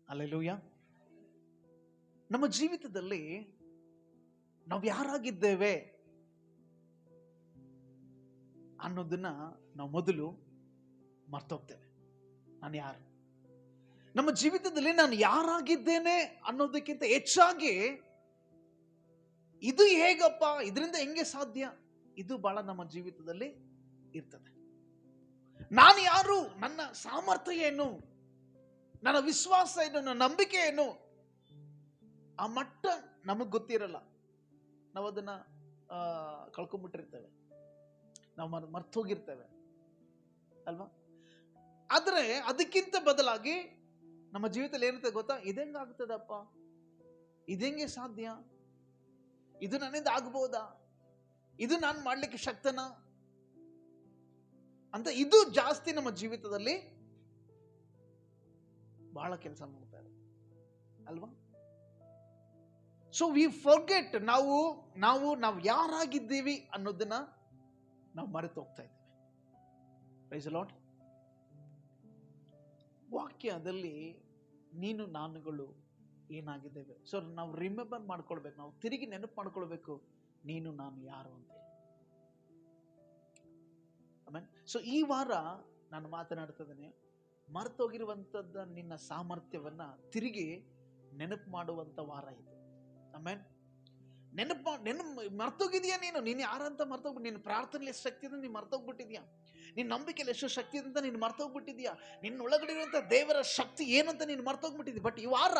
Hallelujah. ನಮ್ಮ ಜೀವಿತದಲ್ಲಿ ನಾವು ಯಾರಾಗಿದ್ದೇವೆ ಅನ್ನೋದನ್ನ ನಾವು ಮೊದಲು ಮರ್ತೋಗ್ತೇವೆ. ನಾನು ಯಾರು, ನಮ್ಮ ಜೀವಿತದಲ್ಲಿ ನಾನು ಯಾರಾಗಿದ್ದೇನೆ ಅನ್ನೋದಕ್ಕಿಂತ ಹೆಚ್ಚಾಗಿ ಇದು ಹೇಗಪ್ಪ, ಇದರಿಂದ ಹೆಂಗೆ ಸಾಧ್ಯ, ಇದು ಬಹಳ ನಮ್ಮ ಜೀವಿತದಲ್ಲಿ ಇರ್ತದೆ. ನಾನು ಯಾರು, ನನ್ನ ಸಾಮರ್ಥ್ಯ ಏನು, ನನ್ನ ವಿಶ್ವಾಸ ಏನು, ನನ್ನ ನಂಬಿಕೆ ಏನು, ಆ ಮಟ್ಟ ನಮಗ್ ಗೊತ್ತಿರಲ್ಲ. ನಾವು ಅದನ್ನ ಕಳ್ಕೊಂಡ್ಬಿಟ್ಟಿರ್ತೇವೆ, ನಾವು ಮರ್ತೋಗಿರ್ತೇವೆ ಅಲ್ವಾ. ಆದ್ರೆ ಅದಕ್ಕಿಂತ ಬದಲಾಗಿ ನಮ್ಮ ಜೀವಿತದಲ್ಲಿ ಏನಿರ್ತದೆ ಗೊತ್ತಾ, ಇದೆಂಗಾಗ್ತದಪ್ಪ, ಇದೆಂಗೆ ಸಾಧ್ಯ, ಇದು ನನ್ನಿಂದ ಆಗ್ಬೋದಾ, ಇದು ನಾನು ಮಾಡ್ಲಿಕ್ಕೆ ಶಕ್ತನ ಅಂತ ಇದು ಜಾಸ್ತಿ ನಮ್ಮ ಜೀವಿತದಲ್ಲಿ ಬಹಳ ಕೆಲಸ ಮಾಡ್ತಾರೆ ಅಲ್ವಾ. ಸೊ ವಿ ಫರ್ಗೆಟ್, ನಾವು ಯಾರಾಗಿದ್ದೀವಿ ಅನ್ನೋದನ್ನ ನಾವು ಮರೆತು ಹೋಗ್ತಾ ಇದ್ದೇವೆ. Praise the Lord. ವಾಕ್ಯದಲ್ಲಿ ನೀನು ನಾನುಗಳು ಏನಾಗಿದ್ದೇವೆ. ಸೊ ನಾವು ರಿಮೆಂಬರ್ ಮಾಡ್ಕೊಳ್ಬೇಕು, ನಾವು ತಿರುಗಿ ನೆನಪು ಮಾಡ್ಕೊಳ್ಬೇಕು, ನೀನು ನಾನು ಯಾರು ಅಂತ. ಆಮೇಲೆ ಸೊ ಈ ವಾರ ನಾನು ಮಾತನಾಡ್ತಿದ್ದೇನೆ, ಮರ್ತೋಗಿರುವಂತದ್ದ ನಿನ್ನ ಸಾಮರ್ಥ್ಯವನ್ನ ತಿರುಗಿ ನೆನಪು ಮಾಡುವಂತ ವಾರ ಇದು. ಆಮೇಲೆ ಮರ್ತೋಗಿದ್ಯಾ, ನೀನು ಯಾರಂತ ಮರ್ತೋಗ್ಬಿಟ್ಟು, ನಿನ್ನ ಪ್ರಾರ್ಥನೆ ಎಷ್ಟು ಶಕ್ತಿ ಇದೆ ನೀನು ಮರ್ತೋಗ್ಬಿಟ್ಟಿದ್ಯಾ, ನಿನ್ನ ನಂಬಿಕೆಯಲ್ಲಿ ಎಷ್ಟು ಶಕ್ತಿ ಇದೆ ಅಂತ ನೀನು ಮರ್ತೋಗ್ಬಿಟ್ಟಿದ್ಯಾ, ನಿನ್ನ ಒಳಗಡೆ ಇರುವಂತ ದೇವರ ಶಕ್ತಿ ಏನಂತ ನೀನು ಮರ್ತೋಗ್ಬಿಟ್ಟಿದ್ಯಾ. ಬಟ್ ಈ ವಾರ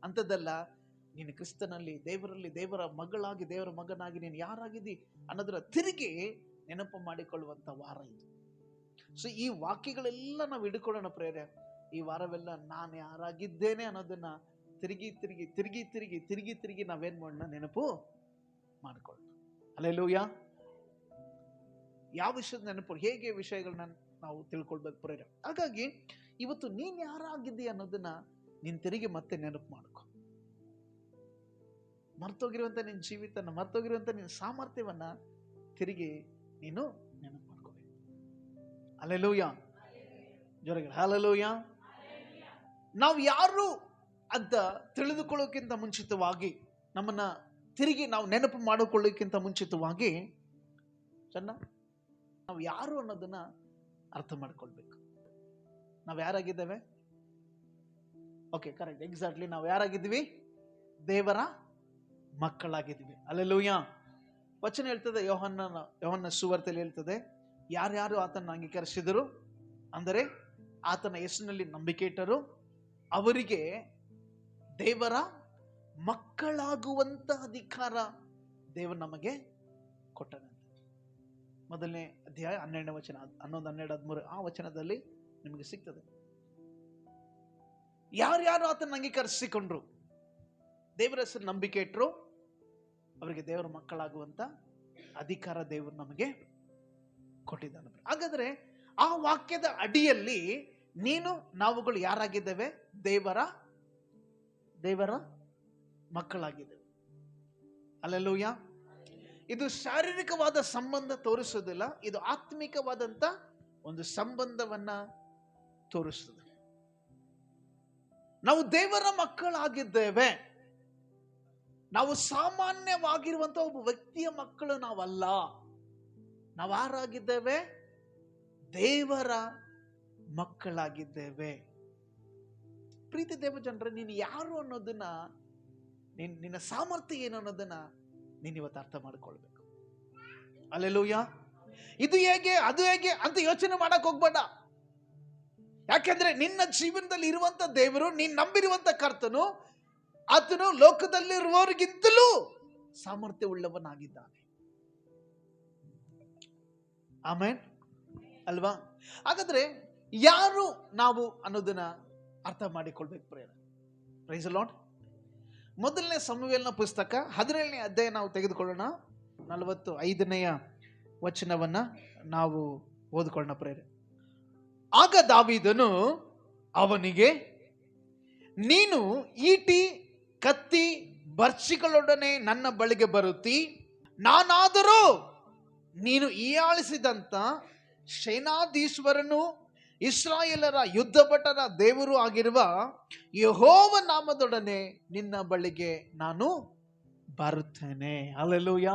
ಅಂತದ್ದಲ್ಲ, ನೀನು ಕ್ರಿಸ್ತನಲ್ಲಿ, ದೇವರಲ್ಲಿ, ದೇವರ ಮಗಳಾಗಿ, ದೇವರ ಮಗನಾಗಿ ನೀನು ಯಾರಾಗಿದ್ದಿ ಅನ್ನೋದರ ತಿರುಗಿ ನೆನಪು ಮಾಡಿಕೊಳ್ಳುವಂತ ವಾರ ಇದು. ಸೊ ಈ ವಾಕ್ಯಗಳೆಲ್ಲ ನಾವು ಹಿಡ್ಕೊಳ್ಳೋಣ ಪ್ರೇರೆ. ಈ ವಾರವೆಲ್ಲ ನಾನು ಯಾರಾಗಿದ್ದೇನೆ ಅನ್ನೋದನ್ನ ತಿರುಗಿ ತಿರುಗಿ ತಿರುಗಿ ತಿರುಗಿ ತಿರುಗಿ ತಿರುಗಿ ನಾವೇನ್ ಮಾಡೋಣ, ನೆನಪು ಮಾಡ್ಕೊಳ್ಳೋಣ. ಹಲ್ಲೆಲೂಯಾ. ಯಾವ ವಿಷಯದ ನೆನಪು, ಹೇಗೆ ವಿಷಯಗಳನ್ನ ನಾವು ತಿಳ್ಕೊಳ್ಬೇಕು ಪ್ರೇರೆ. ಹಾಗಾಗಿ ಇವತ್ತು ನೀನ್ ಯಾರಾಗಿದ್ದೀಯ ಅನ್ನೋದನ್ನ ನೀನ್ ತಿರುಗಿ ಮತ್ತೆ ನೆನಪು ಮಾಡ್ಕೊ. ಮರ್ತೋಗಿರುವಂತ ನಿನ್ನ ಜೀವಿತನ, ಮರ್ತೋಗಿರುವಂತ ನಿನ್ನ ಸಾಮರ್ಥ್ಯವನ್ನ ತಿರುಗಿ ನೀನು ನೆನಪು ಮಾಡ್ಕೋಬೇಕು. ಹಲ್ಲೆಲೂಯಾ. ಜೋರಾಗಿ ಹಲ್ಲೆಲೂಯಾ. ನಾವು ಯಾರು ಅಂತ ತಿಳಿದುಕೊಳ್ಳೋಕ್ಕಿಂತ ಮುಂಚಿತವಾಗಿ, ನಮ್ಮನ್ನ ತಿರುಗಿ ನಾವು ನೆನಪು ಮಾಡಿಕೊಳ್ಳೋಕ್ಕಿಂತ ಮುಂಚಿತವಾಗಿ ನಾವು ಯಾರು ಅನ್ನೋದನ್ನ ಅರ್ಥ ಮಾಡ್ಕೊಳ್ಬೇಕು. ನಾವು ಯಾರಾಗಿದ್ದೇವೆ? Okay, correct, exactly. ನಾವು ಯಾರಾಗಿದ್ದೀವಿ? ದೇವರ ಮಕ್ಕಳಾಗಿದ್ದೀವಿ. ಹಲ್ಲೆಲೂಯಾ. ವಚನ ಹೇಳ್ತದೆ, ಯೋಹನ್ನ ಸುವಾರ್ತೆಯಲ್ಲಿ ಹೇಳ್ತದೆ, ಯಾರ್ಯಾರು ಆತನ ಅಂಗೀಕರಿಸಿದರು, ಅಂದರೆ ಆತನ ಹೆಸರಿನಲ್ಲಿ ನಂಬಿಕೆ ಇಟ್ಟರು, ಅವರಿಗೆ ದೇವರ ಮಕ್ಕಳಾಗುವಂತ ಅಧಿಕಾರ ದೇವರು ನಮಗೆ ಕೊಟ್ಟನಂತೆ. ಮೊದಲನೇ ಅಧ್ಯಾಯ 12ನೇ ವಚನ, 11, 12, 13 ಆ ವಚನದಲ್ಲಿ ನಿಮಗೆ ಸಿಗ್ತದೆ. ಯಾರ್ಯಾರು ಆತನ ಅಂಗೀಕರಿಸಿಕೊಂಡ್ರು, ದೇವರ ಹೆಸರು ನಂಬಿಕೆ ಇಟ್ಟರು, ಅವರಿಗೆ ದೇವರ ಮಕ್ಕಳಾಗುವಂತ ಅಧಿಕಾರ ದೇವರು ನಮಗೆ ಕೊಟ್ಟಿದ್ದಾನೆ. ಹಾಗಾದ್ರೆ ಆ ವಾಕ್ಯದ ಅಡಿಯಲ್ಲಿ ನಾವುಗಳು ಯಾರಾಗಿದ್ದೇವೆ? ದೇವರ ಮಕ್ಕಳಾಗಿದ್ದೇವೆ. ಹಲ್ಲೆಲೂಯಾ. ಇದು ಶಾರೀರಿಕವಾದ ಸಂಬಂಧ ತೋರಿಸೋದಿಲ್ಲ, ಇದು ಆತ್ಮಿಕವಾದಂತ ಒಂದು ಸಂಬಂಧವನ್ನ ತೋರಿಸ್ತದೆ. ನಾವು ದೇವರ ಮಕ್ಕಳಾಗಿದ್ದೇವೆ. ನಾವು ಸಾಮಾನ್ಯವಾಗಿರುವಂತ ಒಬ್ಬ ವ್ಯಕ್ತಿಯ ಮಕ್ಕಳು ನಾವಲ್ಲ. ನಾವು ಯಾರಾಗಿದ್ದೇವೆ? ದೇವರ ಮಕ್ಕಳಾಗಿದ್ದೇವೆ. ಪ್ರೀತಿ ದೇವ ಜನರೇ, ನೀನು ಯಾರು ಅನ್ನೋದನ್ನ, ನಿನ್ನ ಸಾಮರ್ಥ್ಯ ಏನು ಅನ್ನೋದನ್ನ ನೀನು ಇವತ್ತು ಅರ್ಥ ಮಾಡ್ಕೊಳ್ಬೇಕು. ಹಲ್ಲೆಲೂಯಾ. ಇದು ಹೇಗೆ, ಅದು ಹೇಗೆ ಅಂತ ಯೋಚನೆ ಮಾಡಕ್ ಹೋಗ್ಬೇಡ. ಯಾಕೆಂದ್ರೆ ನಿನ್ನ ಜೀವನದಲ್ಲಿ ಇರುವಂತ ದೇವರು, ನೀನ್ ನಂಬಿರುವಂತ ಕರ್ತನು, ಆತನು ಲೋಕದಲ್ಲಿರುವವರಿಗಿಂತಲೂ ಸಾಮರ್ಥ್ಯ ಉಳ್ಳವನಾಗಿದ್ದಾನೆ. ಆಮೆನ್ ಅಲ್ವಾ? ಹಾಗಾದ್ರೆ ಯಾರು ನಾವು ಅನ್ನೋದನ್ನ ಅರ್ಥ ಮಾಡಿಕೊಳ್ಬೇಕು ಪ್ರೇರೆ. Praise the Lord. ಮೊದಲನೇ ಸಮುವೇಲನ ಪುಸ್ತಕ 17ನೇ ಅಧ್ಯಾಯ ನಾವು ತೆಗೆದುಕೊಳ್ಳೋಣ. 45ನೇ ವಚನವನ್ನ ನಾವು ಓದಿಕೊಳ್ಳೋಣ ಪ್ರೇರೆ. ಆಗ ದಾವೀದನು ಅವನಿಗೆ, ನೀನು ಈಟಿ, ಕತ್ತಿ, ಬರ್ಚಿಗಳೊಡನೆ ನನ್ನ ಬಳಿಗೆ ಬರುತ್ತಿ, ನಾನಾದರೂ ನೀನು ಹೀಯಾಳಿಸಿದಂತ ಸೇನಾಧೀಶ್ವರನು ಇಸ್ರಾಯೇಲರ ಯುದ್ಧ ಭಟರ ದೇವರು ಆಗಿರುವ ಯೆಹೋವ ನಾಮದೊಡನೆ ನಿನ್ನ ಬಳಿಗೆ ನಾನು ಬರುತ್ತೇನೆ. Hallelujah,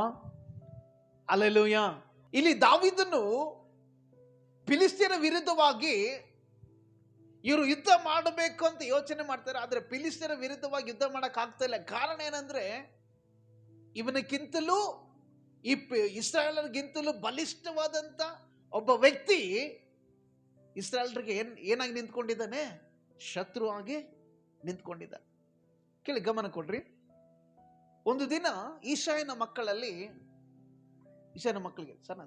hallelujah. ಇಲ್ಲಿ ದಾವೀದನು ಫಿಲಿಸ್ತೀಯರ ವಿರುದ್ಧವಾಗಿ ಇವರು ಯುದ್ಧ ಮಾಡಬೇಕು ಅಂತ ಯೋಚನೆ ಮಾಡ್ತಾರೆ, ಆದ್ರೆ ಫಿಲಿಸ್ತೀಯರ ವಿರುದ್ಧವಾಗಿ ಯುದ್ಧ ಮಾಡಕ್ ಆಗ್ತಾ ಇಲ್ಲ. ಕಾರಣ ಏನಂದ್ರೆ ಇವನಕ್ಕಿಂತಲೂ ಈ ಇಸ್ರಾಯೇಲರಿಗಿಂತಲೂ ಬಲಿಷ್ಠವಾದಂತ ಒಬ್ಬ ವ್ಯಕ್ತಿ ಇಸ್ರಾಯೇಲರಿಗೆ ಏನಾಗಿ ನಿಂತ್ಕೊಂಡಿದ್ದಾನೆ? ಶತ್ರು ಆಗಿ ನಿಂತ್ಕೊಂಡಿದ್ದಾನೆ. ಕೇಳಿ, ಗಮನ ಕೊಡ್ರಿ. ಒಂದು ದಿನ ಈಶಾಯನ ಮಕ್ಕಳಿಗೆ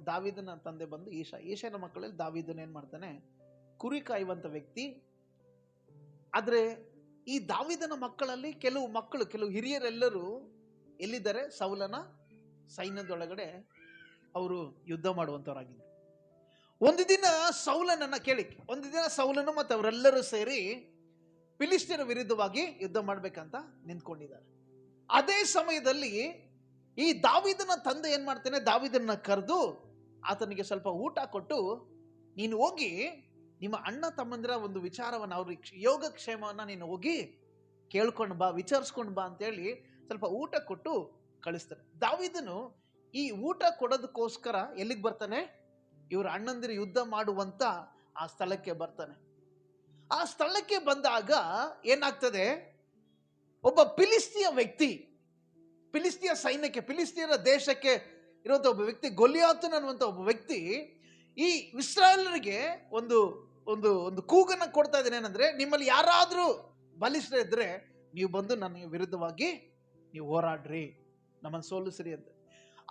ದಾವೀದನ ತಂದೆ ಬಂದು ಈಶಾಯನ ಮಕ್ಕಳಲ್ಲಿ ದಾವೀದನ ಏನ್ ಮಾಡ್ತಾನೆ? ಕುರಿ ಕಾಯುವಂತ ವ್ಯಕ್ತಿ. ಆದ್ರೆ ಈ ದಾವೀದನ ಮಕ್ಕಳಲ್ಲಿ ಕೆಲವು ಹಿರಿಯರೆಲ್ಲರೂ ಎಲ್ಲಿದ್ದಾರೆ? ಸೌಲನ ಸೈನ್ಯದೊಳಗಡೆ ಅವರು ಯುದ್ಧ ಮಾಡುವಂತವರಾಗಿದ್ದರು. ಒಂದು ದಿನ ಸೌಲನು ಮತ್ತು ಅವರೆಲ್ಲರೂ ಸೇರಿ ಫಿಲಿಸ್ತೀಯರ ವಿರುದ್ಧವಾಗಿ ಯುದ್ಧ ಮಾಡ್ಬೇಕಂತ ನಿಂತ್ಕೊಂಡಿದ್ದಾರೆ. ಅದೇ ಸಮಯದಲ್ಲಿ ಈ ದಾವೀದನ ತಂದೆ ಏನ್ ಮಾಡ್ತಾನೆ? ದಾವೀದನ ಕರೆದು ಆತನಿಗೆ ಸ್ವಲ್ಪ ಊಟ ಕೊಟ್ಟು, ನೀನು ಹೋಗಿ ನಿಮ್ಮ ಅಣ್ಣ ತಮ್ಮಂದಿರ ಒಂದು ವಿಚಾರವನ್ನು, ಅವ್ರ ಯೋಗಕ್ಷೇಮವನ್ನ ನೀನು ಹೋಗಿ ಕೇಳ್ಕೊಂಡು ಬಾ, ವಿಚಾರಿಸ್ಕೊಂಡು ಬಾ ಅಂತೇಳಿ ಸ್ವಲ್ಪ ಊಟ ಕೊಟ್ಟು ಕಳಿಸ್ತಾನೆ. ದಾವೀದನು ಈ ಊಟ ಕೊಡೋದಕ್ಕೋಸ್ಕರ ಎಲ್ಲಿಗೆ ಬರ್ತಾನೆ? ಇವ್ರ ಅಣ್ಣಂದಿರು ಯುದ್ಧ ಮಾಡುವಂತ ಆ ಸ್ಥಳಕ್ಕೆ ಬರ್ತಾನೆ. ಆ ಸ್ಥಳಕ್ಕೆ ಬಂದಾಗ ಏನಾಗ್ತದೆ? ಒಬ್ಬ ಫಿಲಿಸ್ತೀಯ ಸೈನ್ಯಕ್ಕೆ, ಫಿಲಿಸ್ತೀಯರ ದೇಶಕ್ಕೆ ಇರುವಂತ ಒಬ್ಬ ವ್ಯಕ್ತಿ, ಗೊಲಿಯಾತನ್ ಅನ್ನುವಂತ ಒಬ್ಬ ವ್ಯಕ್ತಿ ಈ ಇಸ್ರಾಯೇಲರಿಗೆ ಒಂದು ಒಂದು ಒಂದು ಕೂಗನ್ನ ಕೊಡ್ತಾ ಇದ್ದೇನೆ. ಏನಂದ್ರೆ, ನಿಮ್ಮಲ್ಲಿ ಯಾರಾದ್ರೂ ಬಲಿಷ್ಠ ಇದ್ರೆ ನೀವು ಬಂದು ನನಗೆ ವಿರುದ್ಧವಾಗಿ ನೀವು ಹೋರಾಡ್ರಿ, ನಮ್ಮನ್ನು ಸೋಲಿಸ್ರಿ ಅಂತ.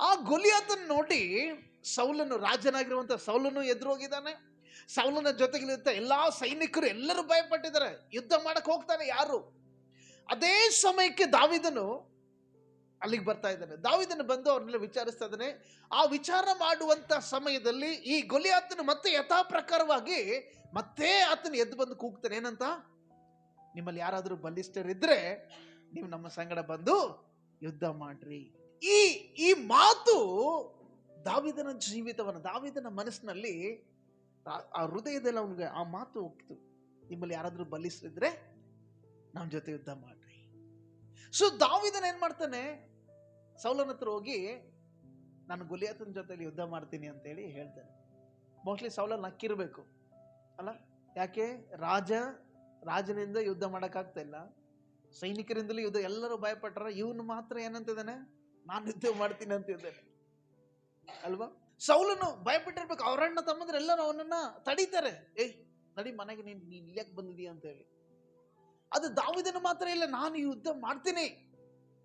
ಆ ಗೊಲಿಯಾತನ್ ನೋಡಿ ರಾಜನಾಗಿರುವಂತ ಸೌಲನು ಎದುರು ಹೋಗಿದ್ದಾನೆ. ಸೌಲನ ಜೊತೆಗಿರುವಂತ ಎಲ್ಲಾ ಸೈನಿಕರು ಎಲ್ಲರೂ ಭಯಪಟ್ಟಿದ್ದಾರೆ, ಯುದ್ಧ ಮಾಡಕ್ ಹೋಗ್ತಾನೆ ಯಾರು. ಅದೇ ಸಮಯಕ್ಕೆ ದಾವೀದನು ಅಲ್ಲಿಗೆ ಬರ್ತಾ ಇದ್ದಾನೆ. ದಾವೀದನು ಬಂದು ಅವ್ರನ್ನೆಲ್ಲ ವಿಚಾರಿಸ್ತಾ ಇದ್ದಾನೆ. ಆ ವಿಚಾರ ಮಾಡುವಂತ ಸಮಯದಲ್ಲಿ ಈ ಗೊಲಿಯಾತನು ಮತ್ತೆ ಯಥಾ ಪ್ರಕಾರವಾಗಿ ಮತ್ತೆ ಆತನು ಎದ್ದು ಬಂದು ಕೂಗ್ತಾನೆ. ಏನಂತ? ನಿಮ್ಮಲ್ಲಿ ಯಾರಾದ್ರೂ ಬಲಿಷ್ಠರಿದ್ರೆ ನೀವು ನಮ್ಮ ಸಂಗಡ ಬಂದು ಯುದ್ಧ ಮಾಡ್ರಿ. ಈ ಮಾತು ದಾವೀದನ ಜೀವಿತವನ್ನು, ದಾವೀದನ ಮನಸ್ಸಿನಲ್ಲಿ, ಆ ಹೃದಯದಲ್ಲಿ ಅವನಿಗೆ ಆ ಮಾತು ಹೋಗ್ತು. ನಿಮ್ಮಲ್ಲಿ ಯಾರಾದ್ರೂ ಬಲಿಷ್ಠರಿದ್ರೆ ನಮ್ಮ ಜೊತೆ ಯುದ್ಧ ಮಾಡ್ರಿ. ಸೊ ದಾವೀದನ ಏನ್ ಮಾಡ್ತಾನೆ? ಸೌಲನ ಹತ್ರ ಹೋಗಿ ನಾನು ಗೊಲಿಯಾತನ ಜೊತೆಲಿ ಯುದ್ಧ ಮಾಡ್ತೀನಿ ಅಂತೇಳಿ ಹೇಳ್ತಾನೆ. ಮೋಸ್ಟ್ಲಿ ಸೌಲ ನಕ್ಕಿರ್ಬೇಕು ಅಲ್ಲ? ಯಾಕೆ? ರಾಜನಿಂದ ಯುದ್ಧ ಮಾಡಕ್ಕಾಗ್ತಾ ಇಲ್ಲ, ಸೈನಿಕರಿಂದಲೂ ಯುದ್ಧ, ಎಲ್ಲರೂ ಭಯಪಟ್ಟಾರ, ಇವನು ಮಾತ್ರ ಏನಂತಿದ್ದಾನೆ? ನಾನು ಯುದ್ಧ ಮಾಡ್ತೀನಿ ಅಂತಿದ್ದಾನೆ ಅಲ್ವಾ? ಸೌಲನು ಭಯಪಟ್ಟಿರ್ಬೇಕು. ಅವರಣ್ಣ ತಮ್ಮಂದ್ರೆ ಎಲ್ಲರೂ ಅವನನ್ನ ತಡೀತಾರೆ. ನಡಿ ಮನೆಗೆ, ನೀನ್ ಇಲ್ಲಕ್ಕೆ ಬಂದಿದೀಯ ಅಂತ ಹೇಳಿ. ಅದು ದಾವೀದನ ಮಾತ್ರ ಇಲ್ಲ, ನಾನು ಯುದ್ಧ ಮಾಡ್ತೀನಿ,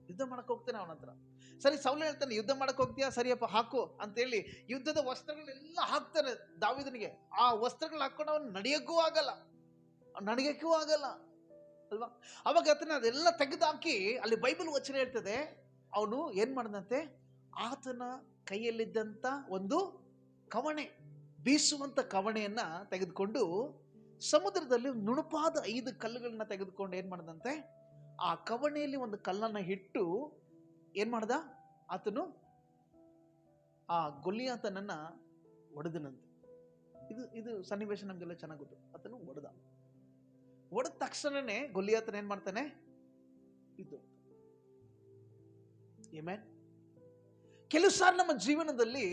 ಯುದ್ಧ ಮಾಡಕ್ ಹೋಗ್ತೇನೆ ಅವನ ಹತ್ರ. ಸರಿ, ಸೌಲ ಹೇಳ್ತಾನೆ, ಯುದ್ಧ ಮಾಡಕ್ ಹೋಗ್ತೀಯಾ? ಸರಿಯಪ್ಪ, ಹಾಕು ಅಂತೇಳಿ ಯುದ್ಧದ ವಸ್ತ್ರಗಳೆಲ್ಲ ಹಾಕ್ತಾನೆ ದಾವೀದನಿಗೆ. ಆ ವಸ್ತ್ರಗಳು ಹಾಕೊಂಡು ಅವನು ನಡಿಯಕ್ಕೂ ಆಗಲ್ಲ ಅಲ್ವಾ? ಅವಾಗ ಆತನ ಅದೆಲ್ಲ ತೆಗೆದುಹಾಕಿ, ಅಲ್ಲಿ ಬೈಬಲ್ ವಚನ ಹೇಳ್ತದೆ, ಅವನು ಏನ್ ಮಾಡದಂತೆ? ಆತನ ಕೈಯಲ್ಲಿದ್ದಂತ ಒಂದು ಕವಣೆ, ಬೀಸುವಂತ ಕವಣೆಯನ್ನ ತೆಗೆದುಕೊಂಡು ಸಮುದ್ರದಲ್ಲಿ ನುಣುಪಾದ 5 ಕಲ್ಲುಗಳನ್ನ ತೆಗೆದುಕೊಂಡು ಏನ್ ಮಾಡದಂತೆ? ಆ ಕವಣೆಯಲ್ಲಿ ಒಂದು ಕಲ್ಲನ್ನ ಇಟ್ಟು ಏನ್ ಮಾಡ್ದ? ಆತನು ಆ ಗೊಲಿಯಾತನನ್ನ ಹೊಡೆದನಂತೆ. ಇದು ಸನ್ನಿವೇಶ ನಮ್ಗೆಲ್ಲ ಚೆನ್ನಾಗಿ ಗೊತ್ತು. ಆತನು ಹೊಡೆದ ತಕ್ಷಣನೇ ಗೊಲಿಯಾತನ ಏನ್ ಮಾಡ್ತಾನೆ? ಇದು ಕೆಲವು ಸಾರಿ ನಮ್ಮ ಜೀವನದಲ್ಲಿ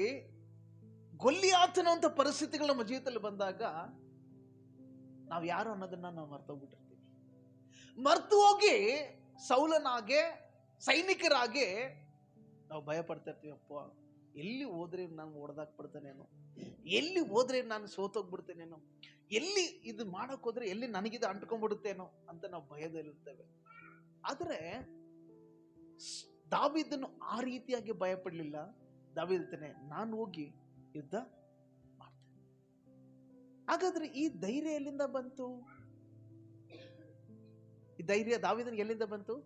ಗೊಲಿಯಾತನ ಅಂತ ಪರಿಸ್ಥಿತಿಗಳು ನಮ್ಮ ಜೀವಿತದಲ್ಲಿ ಬಂದಾಗ ನಾವು ಯಾರು ಅನ್ನೋದನ್ನ ನಾವು ಮರ್ತೋಗ್ಬಿಟ್ಟಿರ್ತೀವಿ. ಮರ್ತು ಹೋಗಿ ಸೌಲನಾಗೆ, ಸೈನಿಕರಾಗೆ ನಾವು ಭಯ ಪಡ್ತಾ ಇರ್ತೀವಿ. ಅಪ್ಪ, ಎಲ್ಲಿ ಹೋದ್ರೆ ನಾನು ಹೊಡೆದಾಕ್ಬಿಡ್ತೇನೇನೋ, ಎಲ್ಲಿ ಹೋದ್ರೆ ನಾನು ಸೋತೋಗ್ಬಿಡ್ತೇನೇನೋ, ಎಲ್ಲಿ ಇದು ಮಾಡಕ್ ಹೋದ್ರೆ ಎಲ್ಲಿ ನನಗಿದು ಅಂಟ್ಕೊಂಡ್ಬಿಡುತ್ತೇನೋ ಅಂತ ನಾವು ಭಯದಲ್ಲಿರ್ತೇವೆ. ಆದ್ರೆ ದಾವೀದನು ಆ ರೀತಿಯಾಗಿ ಭಯ ಪಡ್ಲಿಲ್ಲ. ದಾವೀದನೇ, ನಾನು ಹೋಗಿ ಯುದ್ಧ ಮಾಡ್ತೇನೆ. ಹಾಗಾದ್ರೆ ಈ ಧೈರ್ಯ ಎಲ್ಲಿಂದ ಬಂತು? ಈ ಧೈರ್ಯ ದಾವೀದನಿಗೆ ಎಲ್ಲಿಂದ ಬಂತು?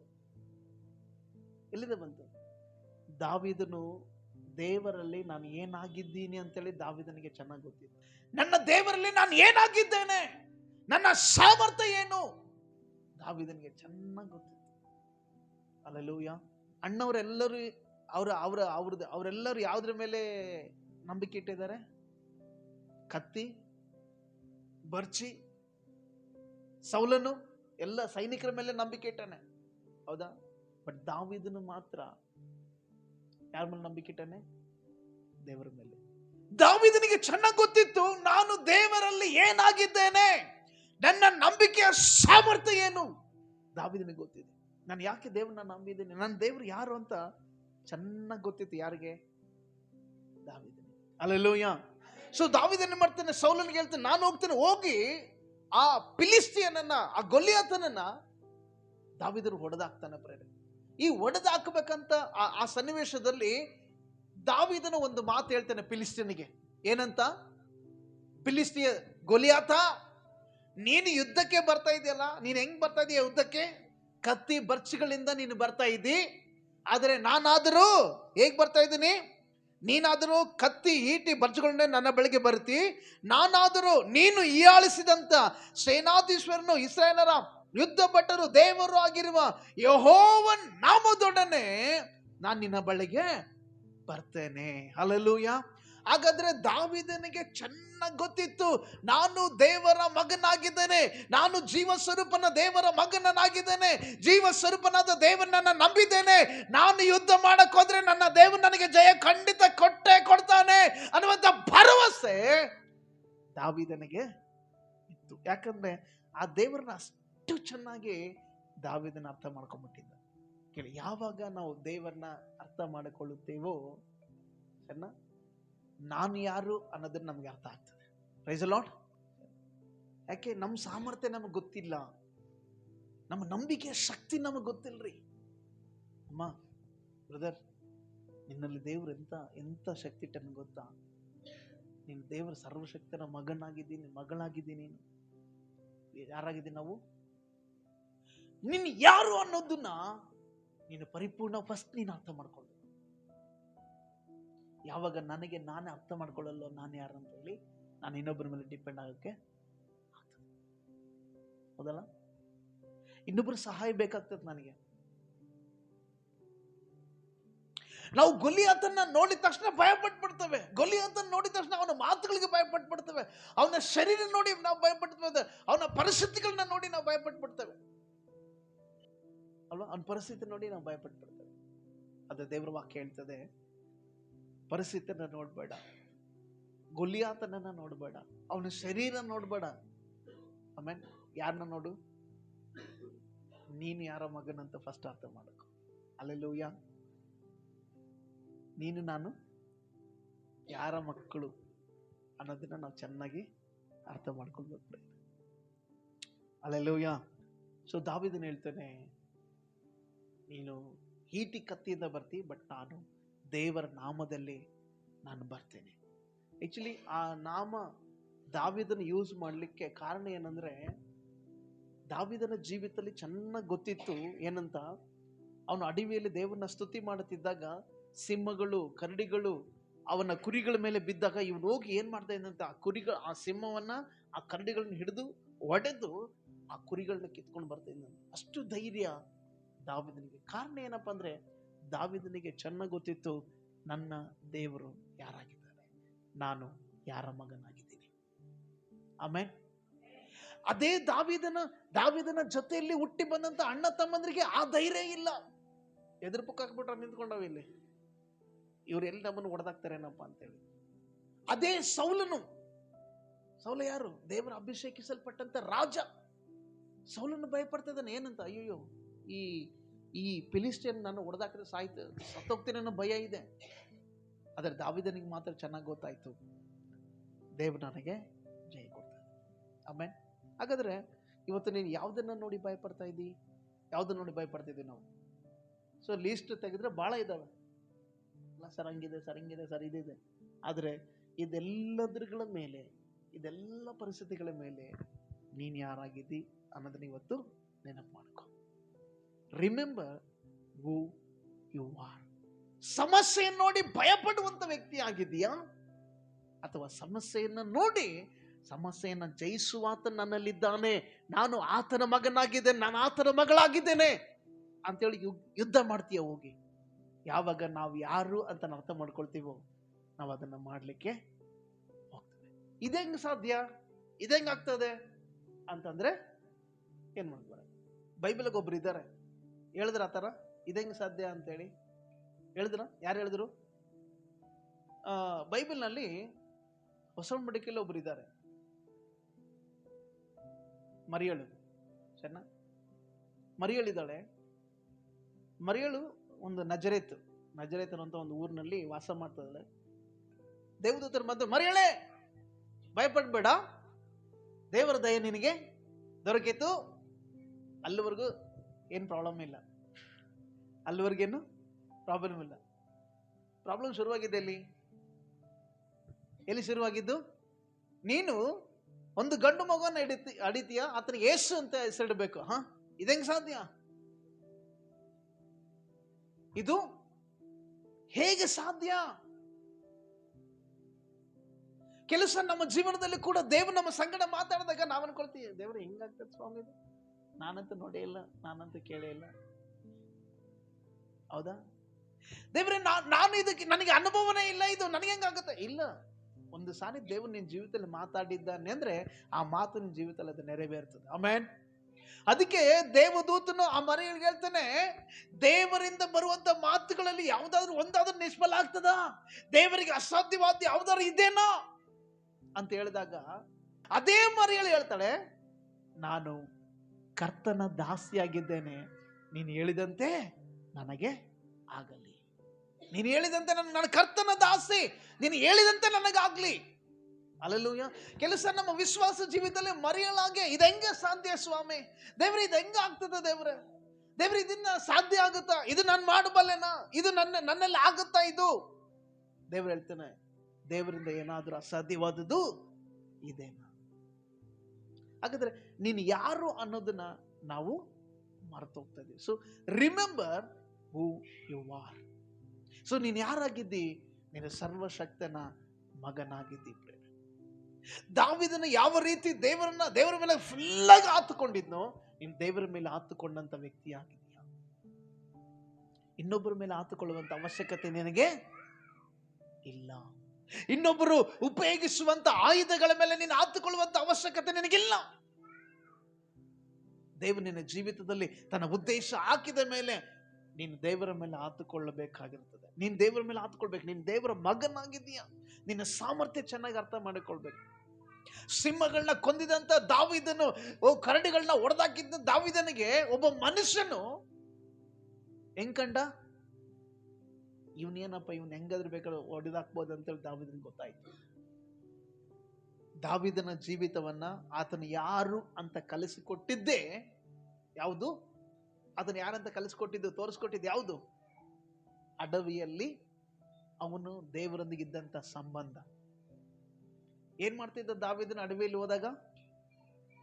ದಾವೀದನು ದೇವರಲ್ಲಿ ನಾನು ಏನಾಗಿದ್ದೀನಿ ಅಂತೇಳಿ ದಾವೀದನಿಗೆ ಚೆನ್ನಾಗಿ ಗೊತ್ತಿತ್ತು. ನನ್ನ ದೇವರಲ್ಲಿ ನಾನು ಏನಾಗಿದ್ದೇನೆ, ನನ್ನ ಸಾಮರ್ಥ್ಯ ಏನು, ದಾವೀದನಿಗೆ ಚೆನ್ನಾಗಿ ಗೊತ್ತಿತ್ತು. ಹಲ್ಲೆಲೂಯಾ. ಅಣ್ಣವರೆಲ್ಲರೂ ಅವರೆಲ್ಲರೂ ಯಾವುದ್ರ ಮೇಲೆ ನಂಬಿಕೆ ಇಟ್ಟಿದ್ದಾರೆ? ಕತ್ತಿ, ಬರ್ಚಿ, ಸೌಲನು ಎಲ್ಲ ಸೈನಿಕರ ಮೇಲೆ ನಂಬಿಕೆ ಇಟ್ಟಾನೆ, ಹೌದಾ? ಬಟ್ ದಾವೀದನು ಮಾತ್ರ ಯಾರ ಮೇಲೆ ನಂಬಿಕೆ ಇಟ್ಟಾನೆ? ದೇವರ ಮೇಲೆ. ದಾವೀದನಿಗೆ ಚೆನ್ನಾಗಿ ಗೊತ್ತಿತ್ತು, ನಾನು ದೇವರಲ್ಲಿ ಏನಾಗಿದ್ದೇನೆ, ನನ್ನ ನಂಬಿಕೆಯ ಸಾಮರ್ಥ್ಯ ಏನು. ದಾವೀದನಿಗೆ ಗೊತ್ತಿದೆ, ನಾನು ಯಾಕೆ ದೇವ್ರನ್ನ ನಂಬಿದ್ದೇನೆ, ನನ್ನ ದೇವ್ರು ಯಾರು ಅಂತ ಚೆನ್ನಾಗಿ ಗೊತ್ತಿತ್ತು. ಯಾರಿಗೆ? ದಾವೀದನಿಗೆ. ಹಲ್ಲೆಲೂಯಾ. ಸೊ ದಾವೀದನ ಮಾಡ್ತಾನೆ, ಸೌಲನಿಗೆ ಹೇಳ್ತಾನೆ, ನಾನು ಹೋಗ್ತೇನೆ, ಹೋಗಿ ಆ ಫಿಲಿಸ್ಟಿಯನನ್ನ, ಆ ಗೊಲಿಯಾತನನ್ನ ದಾವೀದನು ಹೊಡೆದಾಕ್ತಾನೆ. ಪ್ರೇರೆ, ಈ ಹೊಡೆದಾಕಬೇಕಂತ ಆ ಸನ್ನಿವೇಶದಲ್ಲಿ ದಾವೀದನ ಒಂದು ಮಾತು ಹೇಳ್ತಾನೆ ಫಿಲಿಸ್ಟಿಯನಿಗೆ. ಏನಂತ? ಫಿಲಿಸ್ಟಿಯ ಗೊಲಿಯಾತ, ನೀನು ಯುದ್ಧಕ್ಕೆ ಬರ್ತಾ ಇದೆಯಲ್ಲ, ನೀನು ಹೆಂಗ್ ಬರ್ತಾ ಇದೀಯ ಯುದ್ಧಕ್ಕೆ? ಕತ್ತಿ ಬರ್ಚಿಗಳಿಂದ ನೀನು ಬರ್ತಾ ಇದ್ದಿ. ಆದರೆ ನಾನಾದರೂ ಹೇಗ್ ಬರ್ತಾ ಇದ್ದೀನಿ? ನೀನಾದರೂ ಕತ್ತಿ ಈಟಿ ಬರ್ಚಿಗಳನ್ನೇ ನನ್ನ ಬಳಿಗೆ ಬರ್ತಿ, ನಾನಾದರೂ ನೀನು ಹೀಯಾಳಿಸಿದಂತ ಸೇನಾಧೀಶ್ವರನು, ಇಸ್ರಾಯೇಲರ ಯುದ್ಧ ಭಟರು, ದೇವರು ಆಗಿರುವ ಯೆಹೋವನ ನಾಮದೊಡನೆ ನಾನು ನಿನ್ನ ಬಳಿಗೆ ಬರ್ತೇನೆ. ಹಲ್ಲೆಲೂಯಾ. ಹಾಗಾದ್ರೆ ದಾವೀದನಿಗೆ ಚೆನ್ನಾಗಿ ಗೊತ್ತಿತ್ತು, ನಾನು ದೇವರ ಮಗನಾಗಿದ್ದೇನೆ, ನಾನು ಜೀವ ಸ್ವರೂಪನ ದೇವರ ಮಗನಾಗಿದ್ದೇನೆ, ಜೀವ ಸ್ವರೂಪನಾದ ದೇವರನ್ನ ನಂಬಿದ್ದೇನೆ, ನಾನು ಯುದ್ಧ ಮಾಡಕ್ ಹೋದ್ರೆ ನನ್ನ ದೇವರು ನನಗೆ ಜಯ ಖಂಡಿತ ಕೊಟ್ಟೆ ಕೊಡ್ತಾನೆ ಅನ್ನುವಂತ ಭರವಸೆ ದಾವೀದನಿಗೆ ಇತ್ತು. ಯಾಕಂದ್ರೆ ಆ ದೇವರನ್ನ ಅಷ್ಟು ಚೆನ್ನಾಗಿ ದಾವೀದನ ಅರ್ಥ ಮಾಡ್ಕೊಂಡ್ಬಿಟ್ಟಿದ್ದ. ಕೇಳಿ, ಯಾವಾಗ ನಾವು ದೇವರನ್ನ ಅರ್ಥ ಮಾಡಿಕೊಳ್ಳುತ್ತೇವೋ ನಾನು ಯಾರು ಅನ್ನೋದನ್ನ ನಮ್ಗೆ ಅರ್ಥ ಆಗ್ತದೆ. Praise the Lord. ಯಾಕೆ? ನಮ್ಮ ಸಾಮರ್ಥ್ಯ ನಮಗೆ ಗೊತ್ತಿಲ್ಲ, ನಮ್ಮ ನಂಬಿಕೆಯ ಶಕ್ತಿ ನಮಗೆ ಗೊತ್ತಿಲ್ರಿ. ಅಮ್ಮ, ಬ್ರದರ್, ನಿನ್ನಲ್ಲಿ ದೇವ್ರು ಎಂತ ಶಕ್ತಿ ಇಟ್ಟನು ಗೊತ್ತಾ? ನೀನು ದೇವರ ಸರ್ವಶಕ್ತನ ಮಗನಾಗಿದ್ದೀನಿ, ಮಗಳಾಗಿದ್ದೀನಿ. ಯಾರಾಗಿದ್ದೀನಿ ನಾವು? ನೀನು ಯಾರು ಅನ್ನೋದನ್ನ ನೀನು ಪರಿಪೂರ್ಣ ಫಸ್ಟ್ ನೀನು ಅರ್ಥ ಮಾಡ್ಕೊಂಡು, ಯಾವಾಗ ನನಗೆ ನಾನೇ ಅರ್ಥ ಮಾಡ್ಕೊಳ್ಳಲ್ಲೋ ನಾನು ಯಾರು ಅಂತ ಹೇಳಿ, ನಾನು ಇನ್ನೊಬ್ಬರ ಮೇಲೆ ಡಿಪೆಂಡ್ ಆಗೋಕ್ಕೆ ಆಗ್ತದೆ. ಹೌದಲ್ಲ? ಇನ್ನೊಬ್ಬರು ಸಹಾಯ ಬೇಕಾಗ್ತದೆ ನನಗೆ. ನಾವು ಗೊಲಿಯಾತನ್ನ ನೋಡಿದ ತಕ್ಷಣ ಭಯ ಪಟ್ಬಿಡ್ತೇವೆ. ಗೊಲಿಯಾತನ್ನ ನೋಡಿದ ತಕ್ಷಣ ಅವನ ಮಾತುಗಳಿಗೆ ಭಯ ಪಟ್ಬಿಡ್ತೇವೆ, ಅವನ ಶರೀರ ನೋಡಿ ನಾವು ಭಯಪಡ್ತೇವೆ, ಅವನ ಪರಿಸ್ಥಿತಿಗಳನ್ನ ನೋಡಿ ನಾವು ಭಯಪಟ್ಬಿಡ್ತೇವೆ ಅಲ್ವಾ? ಅವನ ಪರಿಸ್ಥಿತಿ ನೋಡಿ ನಾವು ಭಯಪಟ್ಬಿಡ್ತೇವೆ. ಅದು ದೇವರ ವಾಕ್ಯ ಹೇಳ್ತದೆ, ಪರಿಸ್ಥಿತಿಯನ್ನ ನೋಡ್ಬೇಡ, ಗೊಲಿಯಾತನನ್ನ ನೋಡ್ಬೇಡ, ಅವನ ಶರೀರ ನೋಡ್ಬೇಡ. ಆಮೇಲೆ ಯಾರನ್ನ ನೋಡು? ನೀನು ಯಾರ ಮಗನಂತ ಫಸ್ಟ್ ಅರ್ಥ ಮಾಡಬೇಕು. ಹಲ್ಲೆಲೂಯಾ. ನೀನು ನಾನು ಯಾರ ಮಕ್ಕಳು ಅನ್ನೋದನ್ನ ನಾವು ಚೆನ್ನಾಗಿ ಅರ್ಥ ಮಾಡ್ಕೊಳ್ಬೇಕು. ಹಲ್ಲೆಲೂಯಾ. ಸೊ ದಾವೀದನು ಹೇಳ್ತಾನೆ, ನೀನು ಈಟಿ ಕತ್ತಿಯಿಂದ ಬರ್ತಿ, ಬಟ್ ನಾನು ದೇವರ ನಾಮದಲ್ಲಿ ನಾನು ಬರ್ತೇನೆ. ಆಕ್ಚುಲಿ ಆ ನಾಮ ದಾವೀದನ ಯೂಸ್ ಮಾಡಲಿಕ್ಕೆ ಕಾರಣ ಏನಂದ್ರೆ, ದಾವೀದನ ಜೀವಿತದಲ್ಲಿ ಚೆನ್ನಾಗಿ ಗೊತ್ತಿತ್ತು ಏನಂತ, ಅವನು ಅಡವಿಯಲ್ಲಿ ದೇವರನ್ನ ಸ್ತುತಿ ಮಾಡುತ್ತಿದ್ದಾಗ ಸಿಂಹಗಳು, ಕರಡಿಗಳು ಅವನ ಕುರಿಗಳ ಮೇಲೆ ಬಿದ್ದಾಗ ಇವನು ಹೋಗಿ ಏನ್ ಮಾಡ್ತಾ ಇದ್ದಂತ, ಆ ಸಿಂಹವನ್ನ, ಆ ಕರಡಿಗಳನ್ನ ಹಿಡಿದು ಒಡೆದು ಆ ಕುರಿಗಳನ್ನ ಕಿತ್ಕೊಂಡು ಬರ್ತಾ ಇದ್ದ. ಅಷ್ಟು ಧೈರ್ಯ ದಾವೀದನಿಗೆ. ಕಾರಣ ಏನಪ್ಪಾ ಅಂದ್ರೆ, ದಾವೀದನಿಗೆ ಚೆನ್ನಾಗಿ ಗೊತ್ತಿತ್ತು, ನನ್ನ ದೇವರು ಯಾರಾಗಿದ್ದಾರೆ, ನಾನು ಯಾರ ಮಗನಾಗಿದ್ದೀನಿ. ಆಮೇಲೆ ಅದೇ ದಾವೀದನ ಜೊತೆಯಲ್ಲಿ ಹುಟ್ಟಿ ಬಂದಂತ ಅಣ್ಣ ತಮ್ಮಂದ್ರಿಗೆ ಆ ಧೈರ್ಯ ಇಲ್ಲ. ಎದುರು ಪುಕ್ಕ ಹಾಕ್ಬಿಟ್ರೆ ನಿಂತ್ಕೊಂಡವ ಇಲ್ಲಿ, ಇವ್ರು ಎಲ್ಲಿ ನಮ್ಮನ್ನು ಹೊಡೆದಾಕ್ತಾರೇನಪ್ಪ ಅಂತೇಳಿ. ಅದೇ ಸೌಲ ಯಾರು? ದೇವರ ಅಭಿಷೇಕಿಸಲ್ಪಟ್ಟಂತ ರಾಜ. ಸೌಲನ್ನು ಭಯಪಡ್ತಾ ಇದ್ದಾನೆ. ಏನಂತ? ಅಯ್ಯೋ, ಈ ಫಿಲಿಸ್ಟಿಯನ್ ನಾನು ಹೊಡೆದಾಕಿದ್ರೆ ಸತ್ತೋಗ್ತೀನಿ ಅನ್ನೋ ಭಯ ಇದೆ. ಆದರೆ ದಾವೀದನಿಗೆ ಮಾತ್ರ ಚೆನ್ನಾಗಿ ಗೊತ್ತಾಯ್ತು, ದೇವ್ರು ನನಗೆ ಜಯ ಕೊಡ್ತಾನೆ. ಆಮೇಲೆ ಹಾಗಾದ್ರೆ ಇವತ್ತು ನೀನು ಯಾವುದನ್ನ ನೋಡಿ ಭಯಪಡ್ತಾ ಇದ್ದಿ? ಯಾವುದನ್ನ ನೋಡಿ ಭಯಪಡ್ತಾ ಇದ್ದೀವಿ ನಾವು? ಸೊ ಲೀಸ್ಟ್ ತೆಗೆದ್ರೆ ಬಹಳ ಇದಾವೆ. ಸರ್ ಹಂಗಿದೆ, ಸರ್ ಹಿಂಗಿದೆ, ಸರ್ ಇದಿದೆ. ಆದರೆ ಇದೆಲ್ಲದರ ಮೇಲೆ, ಇದೆಲ್ಲ ಪರಿಸ್ಥಿತಿಗಳ ಮೇಲೆ ನೀನು ಯಾರಾಗಿದ್ದಿ ಅನ್ನೋದನ್ನ ಇವತ್ತು ನೆನಪು ಮಾಡ್ಕೊ. Remember who you are. ಸಮಸ್ಯೆಯನ್ನು ನೋಡಿ ಭಯಪಡುವಂತ ವ್ಯಕ್ತಿ ಆಗಿದೆಯಾ, ಅಥವಾ ಸಮಸ್ಯೆಯನ್ನು ನೋಡಿ ಸಮಸ್ಯೆಯನ್ನು ಜಯಿಸುವಾತ ನನ್ನಲ್ಲಿದ್ದಾನೆ, ನಾನು ಆತನ ಮಗನಾಗಿದ್ದೇನೆ, ನಾನು ಆತನ ಮಗಳಾಗಿದ್ದೇನೆ ಅಂತೇಳಿ ಯುದ್ಧ ಮಾಡ್ತೀಯ ಹೋಗಿ? ಯಾವಾಗ ನಾವು ಯಾರು ಅಂತ ಅರ್ಥ ಮಾಡ್ಕೊಳ್ತೀವೋ ನಾವು ಅದನ್ನ ಮಾಡ್ಲಿಕ್ಕೆ ಹೋಗ್ತೇವೆ. ಇದೆಂಗ್ ಸಾಧ್ಯ? ಇದೆಂಗಾಗ್ತದೆ ಅಂತಂದ್ರೆ ಏನ್ ಮಾಡ್ತಾರೆ? ಬೈಬಲ್ಗೆ ಒಬ್ರು ಇದ್ದಾರೆ, ಹೇಳಿದ್ರ ಆ ಥರ ಇದೆಂಗ್ ಸಾಧ್ಯ ಅಂತೇಳಿ ಹೇಳಿದ್ರ? ಯಾರು ಹೇಳಿದ್ರು? ಬೈಬಲ್ನಲ್ಲಿ ಹೊಸ ಒಡಂಬಡಿಕೆಯಲ್ಲಿ ಒಬ್ರು ಇದ್ದಾರೆ, ಮರಿಯಳು. ಸಣ್ಣ ಮರಿಯಳಿದ್ದಾಳೆ. ಮರಿಯಳು ಒಂದು ನಜರೇತ್ ಅಂತ ಒಂದು ಊರಿನಲ್ಲಿ ವಾಸ ಮಾಡ್ತಿದ್ದಾಳೆ. ದೇವದೂತರ ಮಧ್ಯೆ, ಮರಿಯಳೇ ಭಯಪಡ್ಬೇಡ, ದೇವರ ದಯ ನಿನಗೆ ದೊರಕಿತು. ಅಲ್ಲಿವರೆಗೂ ಏನು ಪ್ರಾಬ್ಲಮ್ ಇಲ್ಲ, ಅಲ್ಲಿವರೆಗೇನು ಪ್ರಾಬ್ಲಮ್ ಇಲ್ಲ. ಪ್ರಾಬ್ಲಮ್ ಶುರುವಾಗಿದೆ ಎಲ್ಲಿ ಶುರುವಾಗಿದ್ದು? ನೀನು ಒಂದು ಗಂಡು ಮಗುವನ್ನು ಅಡಿತೀಯ, ಆತನಿಗೆ ಯೇಸು ಅಂತ ಹೆಸರಿಡಬೇಕು. ಇದೆಂಗ್ ಸಾಧ್ಯ? ಇದು ಹೇಗೆ ಸಾಧ್ಯ? ಕೆಲಸ ನಮ್ಮ ಜೀವನದಲ್ಲಿ ಕೂಡ ದೇವರು ನಮ್ಮ ಸಂಗಡ ಮಾತಾಡಿದಾಗ ನಾವು ಅನ್ಕೊಳ್ತೀವಿ, ದೇವರು ಹೆಂಗಾಗ್ತದೆ ಸ್ವಾಮಿ ಇದು? ನಾನಂತೂ ನೋಡೇ ಇಲ್ಲ, ನಾನಂತೂ ಕೇಳೇ ಇಲ್ಲ. ಹೌದಾ? ದೇವ್ರೆ, ನಾನು ಇದಕ್ಕೆ ನನಗೆ ಅನುಭವನೇ ಇಲ್ಲ, ಇದು ನನಗೆ ಹೆಂಗಾಗುತ್ತೆ? ಇಲ್ಲ, ಒಂದು ಸಾರಿ ದೇವರು ನಿನ್ನ ಜೀವಿತದಲ್ಲಿ ಮಾತಾಡಿದ್ದಾನೆ ಅಂದ್ರೆ ಆ ಮಾತು ನಿನ್ನ ಜೀವಿತದಲ್ಲಿ ಅದು ನೆರವೇರ್ತದೆ. ಆಮೆನ್. ಅದಕ್ಕೆ ದೇವದೂತನು ಆ ಮರಿಯಳಿಗೆ ಹೇಳ್ತಾನೆ, ದೇವರಿಂದ ಬರುವಂತ ಮಾತುಗಳಲ್ಲಿ ಯಾವ್ದಾದ್ರು ಒಂದಾದ್ರೂ ನಿಷ್ಫಲ ಆಗ್ತದ? ದೇವರಿಗೆ ಅಸಾಧ್ಯವಾದ ಯಾವ್ದಾದ್ರು ಇದೇನಾ ಅಂತ ಹೇಳಿದಾಗ ಅದೇ ಮರಿಯಳು ಹೇಳ್ತಾಳೆ, ನಾನು ಕರ್ತನ ದಾಸಿಯಾಗಿದ್ದೇನೆ, ನೀನು ಹೇಳಿದಂತೆ ನನಗೆ ಆಗಲಿ. ನೀನು ಹೇಳಿದಂತೆ ನನ್ನ ಕರ್ತನ ದಾಸಿ, ನೀನು ಹೇಳಿದಂತೆ ನನಗಾಗ್ಲಿ. ಅಲ್ಲೆಲೂಯ. ಕೆಲಸ ನಮ್ಮ ವಿಶ್ವಾಸ ಜೀವಿತದಲ್ಲಿ ಮರಿಯಳಾಗೆ ಇದು ಹೆಂಗೆ ಸಾಧ್ಯ ಸ್ವಾಮಿ? ದೇವ್ರೆ, ಇದು ಹೆಂಗ ಆಗ್ತದ? ದೇವ್ರೆ ಇದನ್ನ ಸಾಧ್ಯ ಆಗುತ್ತಾ? ಇದು ನಾನು ಮಾಡಬಲ್ಲೆನಾ? ಇದು ನನ್ನಲ್ಲಿ ಆಗುತ್ತಾ? ಇದು ದೇವ್ರು ಹೇಳ್ತಾನೆ, ದೇವರಿಂದ ಏನಾದ್ರೂ ಅಸಾಧ್ಯವಾದದ್ದು ಇದೇನಾ? ಹಾಗಾದ್ರೆ ನೀನು ಯಾರು ಅನ್ನೋದನ್ನ ನಾವು ಮರೆತು ಹೋಗ್ತಾ ಇದೀವಿ. So remember who you are. So ನೀನು ಯಾರಾಗಿದ್ದಿ? ನೀನು ಸರ್ವಶಕ್ತನ ಮಗನಾಗಿದ್ದಿ. ದಾವೀದನ ಯಾವ ರೀತಿ ದೇವರ ಮೇಲೆ ಫುಲ್ ಆಗಿ ಆತುಕೊಂಡಿದ್ನೋ, ನೀನು ದೇವರ ಮೇಲೆ ಆತುಕೊಂಡಂತ ವ್ಯಕ್ತಿ ಆಗಿದ್ಯಾ? ಇನ್ನೊಬ್ಬರ ಮೇಲೆ ಆತುಕೊಳ್ಳುವಂತ ಅವಶ್ಯಕತೆ ನಿನಗೆ ಇಲ್ಲ. ಇನ್ನೊಬ್ಬರು ಉಪಯೋಗಿಸುವಂತ ಆಯುಧಗಳ ಮೇಲೆ ನೀನು ಆತುಕೊಳ್ಳುವಂತ ಅವಶ್ಯಕತೆ ನಿನಗಿಲ್ಲ. ದೇವರು ನಿನ್ನ ಜೀವಿತದಲ್ಲಿ ತನ್ನ ಉದ್ದೇಶ ಹಾಕಿದ ಮೇಲೆ ನೀನು ದೇವರ ಮೇಲೆ ಆತುಕೊಳ್ಳಬೇಕಾಗಿರ್ತದೆ. ನೀನು ದೇವರ ಮೇಲೆ ಆತುಕೊಳ್ಬೇಕು. ನೀನು ದೇವರ ಮಗನಾಗಿದ್ದೀಯ. ನಿನ್ನ ಸಾಮರ್ಥ್ಯ ಚೆನ್ನಾಗಿ ಅರ್ಥ ಮಾಡಿಕೊಳ್ಬೇಕು. ಸಿಂಹಗಳನ್ನ ಕೊಂದಿದಂತ ದಾವೀದನು, ಕರಡಿಗಳನ್ನ ಹೊಡೆದಾಕಿದ್ದ ದಾವೀದನಿಗೆ ಒಬ್ಬ ಮನುಷ್ಯನು ಹೆಂಗ್ ಕಂಡ? ಇವನೇನಪ್ಪ, ಇವನ್ ಹೆಂಗಾದ್ರೂ ಬೇಕಾದ್ರೆ ಹೊಡೆದಾಕ್ಬೋದು ಅಂತೇಳಿ ದಾವೀದನಿಗೆ ಗೊತ್ತಾಯ್ತು. ದಾವೀದನ ಜೀವಿತವನ್ನ ಆತನು ಯಾರು ಅಂತ ಕಲಿಸಿಕೊಟ್ಟಿದ್ದೇ ಯಾವುದು? ಅದನ್ನು ಯಾರಂತ ಕಲಿಸ್ಕೊಟ್ಟಿದ್ದು, ತೋರಿಸ್ಕೊಟ್ಟಿದ್ದು ಯಾವುದು? ಅಡವಿಯಲ್ಲಿ ಅವನು ದೇವರೊಂದಿಗೆ ಇದ್ದಂತ ಸಂಬಂಧ. ಏನ್ ಮಾಡ್ತಿದ್ದ ದಾವೀದನ ಅಡವಿಯಲ್ಲಿ ಹೋದಾಗ?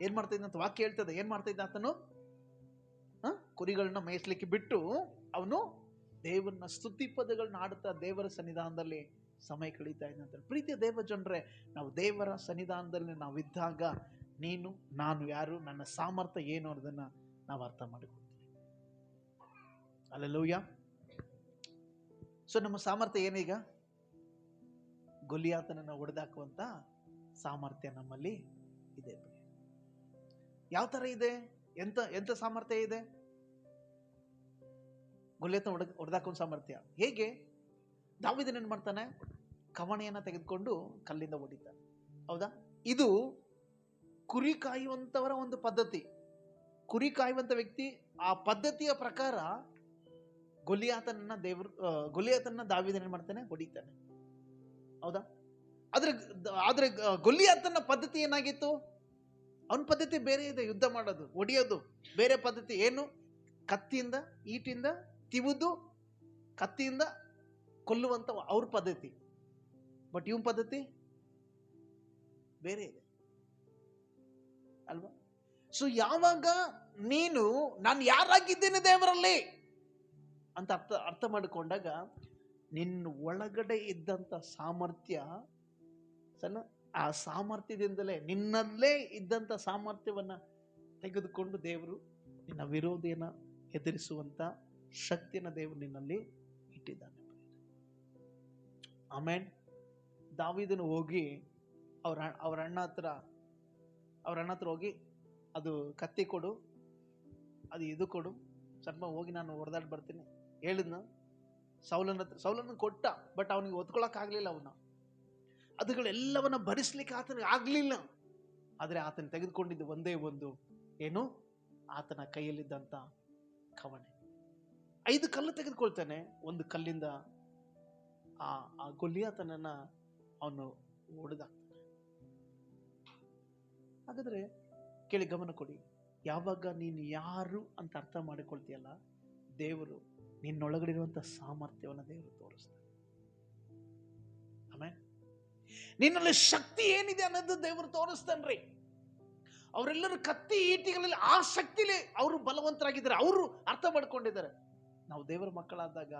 ಏನ್ ಮಾಡ್ತಿದ್ದ ಅಂತ ವಾಕ್ಯ ಹೇಳ್ತದೆ. ಏನ್ ಮಾಡ್ತಿದ್ದ ಆತನು? ಕುರಿಗಳನ್ನ ಮೇಯಿಸ್ಲಿಕ್ಕೆ ಬಿಟ್ಟು ಅವನು ದೇವರನ್ನ ಸ್ತುತಿ ಪದಗಳನ್ನ ಆಡುತ್ತಾ ದೇವರ ಸನ್ನಿಧಾನದಲ್ಲಿ ಸಮಯ ಕಳೀತಾ ಇದ್ದಂತೆ. ಪ್ರೀತಿಯ ದೇವ ಜನರೇ, ನಾವು ದೇವರ ಸನ್ನಿಧಾನದಲ್ಲಿ ನಾವಿದ್ದಾಗ ನೀನು ನಾನು ಯಾರು, ನನ್ನ ಸಾಮರ್ಥ್ಯ ಏನು ಅನ್ನೋದನ್ನ ನಾವು ಅರ್ಥ ಮಾಡಿಕೊಳ್ತೀವಿ. ಹಲ್ಲೆಲೂಯಾ. ಸೊ ನಮ್ಮ ಸಾಮರ್ಥ್ಯ ಏನೀಗ? ಗೊಲಿಯಾತನನ್ನ ಹೊಡೆದಾಕುವಂತ ಸಾಮರ್ಥ್ಯ ನಮ್ಮಲ್ಲಿ ಇದೆ. ಯಾವ ತರ ಇದೆ? ಎಂತ ಸಾಮರ್ಥ್ಯ ಇದೆ? ಗೊಲಿಯಾತನ ಹೊಡೆದಾಕುವ ಸಾಮರ್ಥ್ಯ ಹೇಗೆ? ದಾವೀದನ ಏನ್ ಮಾಡ್ತಾನೆ? ಕವಣೆಯನ್ನ ತೆಗೆದುಕೊಂಡು ಕಲ್ಲಿಂದ ಹೊಡಿತಾನೆ. ಹೌದಾ? ಇದು ಕುರಿ ಕಾಯುವಂತವರ ಒಂದು ಪದ್ಧತಿ. ಕುರಿ ಕಾಯುವಂತ ವ್ಯಕ್ತಿ ಆ ಪದ್ಧತಿಯ ಪ್ರಕಾರ ಗೊಲಿಯಾತನನ್ನ ದಾವೀದನ ಏನ್ ಮಾಡ್ತಾನೆ? ಹೊಡಿತಾನೆ. ಹೌದಾ? ಆದ್ರೆ ಗೊಲಿಯಾತನ ಪದ್ಧತಿ ಏನಾಗಿತ್ತು? ಅವನ ಪದ್ಧತಿ ಬೇರೆ ಇದೆ. ಯುದ್ಧ ಮಾಡೋದು, ಹೊಡಿಯೋದು ಬೇರೆ ಪದ್ಧತಿ. ಏನು? ಕತ್ತಿಯಿಂದ, ಈಟಿಂದ ತಿವುದು, ಕತ್ತಿಯಿಂದ ಕೊಲ್ಲುವಂತ ಅವ್ರ ಪದ್ಧತಿ. ಬಟ್ ಇವನ್ ಪದ್ಧತಿ ಬೇರೆ ಇದೆ ಅಲ್ವಾ? ಸೊ ಯಾವಾಗ ನೀನು ನಾನು ಯಾರಾಗಿದ್ದೇನೆ ದೇವರಲ್ಲಿ ಅಂತ ಅರ್ಥ ಮಾಡಿಕೊಂಡಾಗ ನಿನ್ನ ಒಳಗಡೆ ಇದ್ದಂತ ಸಾಮರ್ಥ್ಯ ಆ ಸಾಮರ್ಥ್ಯದಿಂದಲೇ, ನಿನ್ನಲ್ಲೇ ಇದ್ದಂತ ಸಾಮರ್ಥ್ಯವನ್ನ ತೆಗೆದುಕೊಂಡು ದೇವರು ನಿನ್ನ ವಿರೋಧಿಯನ್ನ ಎದುರಿಸುವಂತ ಶಕ್ತಿಯನ್ನ ದೇವರು ನಿನ್ನಲ್ಲಿ ಇಟ್ಟಿದ್ದಾನೆ. ಆಮೇನ್. ದಾವೀದನು ಹೋಗಿ ಅವ್ರ ಅಣ್ಣ ಹತ್ರ ಅವ್ರ ಅಣ್ಣ ಹತ್ರ ಹೋಗಿ ಅದು ಕತ್ತಿ ಕೊಡು, ಅದು ಇದು ಕೊಡು, ಸ್ವಲ್ಪ ಹೋಗಿ ನಾನು ಹೊಡೆದಾಡಿ ಬರ್ತೀನಿ ಹೇಳಿದ್ನ. ಸೌಲನ ಕೊಟ್ಟ, ಬಟ್ ಅವನಿಗೆ ಒತ್ಕೊಳಕ್ ಆಗ್ಲಿಲ್ಲ. ಅದುಗಳೆಲ್ಲವನ್ನ ಭರಿಸ್ಲಿಕ್ಕೆ ಆತನಿಗೆ ಆಗ್ಲಿಲ್ಲ. ಆದ್ರೆ ಆತನ ತೆಗೆದುಕೊಂಡಿದ್ದು ಒಂದೇ ಒಂದು, ಏನು? ಆತನ ಕೈಯಲ್ಲಿದ್ದಂತ ಕವಣೆ. 5 ಕಲ್ಲು ತೆಗೆದುಕೊಳ್ತಾನೆ. ಒಂದು ಕಲ್ಲಿಂದ ಆ ಗೊಲಿಯಾತನನ್ನ ಅವನು ಹೊಡೆದಾಕ್ತಾನೆ. ಹಾಗಾದ್ರೆ ಕೇಳಿ, ಗಮನ ಕೊಡಿ. ಯಾವಾಗ ನೀನು ಯಾರು ಅಂತ ಅರ್ಥ ಮಾಡಿಕೊಳ್ತೀಯಲ್ಲ, ದೇವರು ನಿನ್ನೊಳಗಡಿರುವಂತ ಸಾಮರ್ಥ್ಯವನ್ನು ದೇವರು ತೋರಿಸ್ತಾನೆ. ಆಮೇಲೆ ನಿನ್ನಲ್ಲಿ ಶಕ್ತಿ ಏನಿದೆ ಅನ್ನೋದು ದೇವರು ತೋರಿಸ್ತಾನ್ರಿ. ಅವರೆಲ್ಲರೂ ಕತ್ತಿ ಈಟಿಗಳಲ್ಲಿ ಆ ಶಕ್ತಿಲಿ ಅವರು ಬಲವಂತರಾಗಿದ್ದಾರೆ, ಅವರು ಅರ್ಥ ಮಾಡ್ಕೊಂಡಿದ್ದಾರೆ. ನಾವು ದೇವರ ಮಕ್ಕಳಾದಾಗ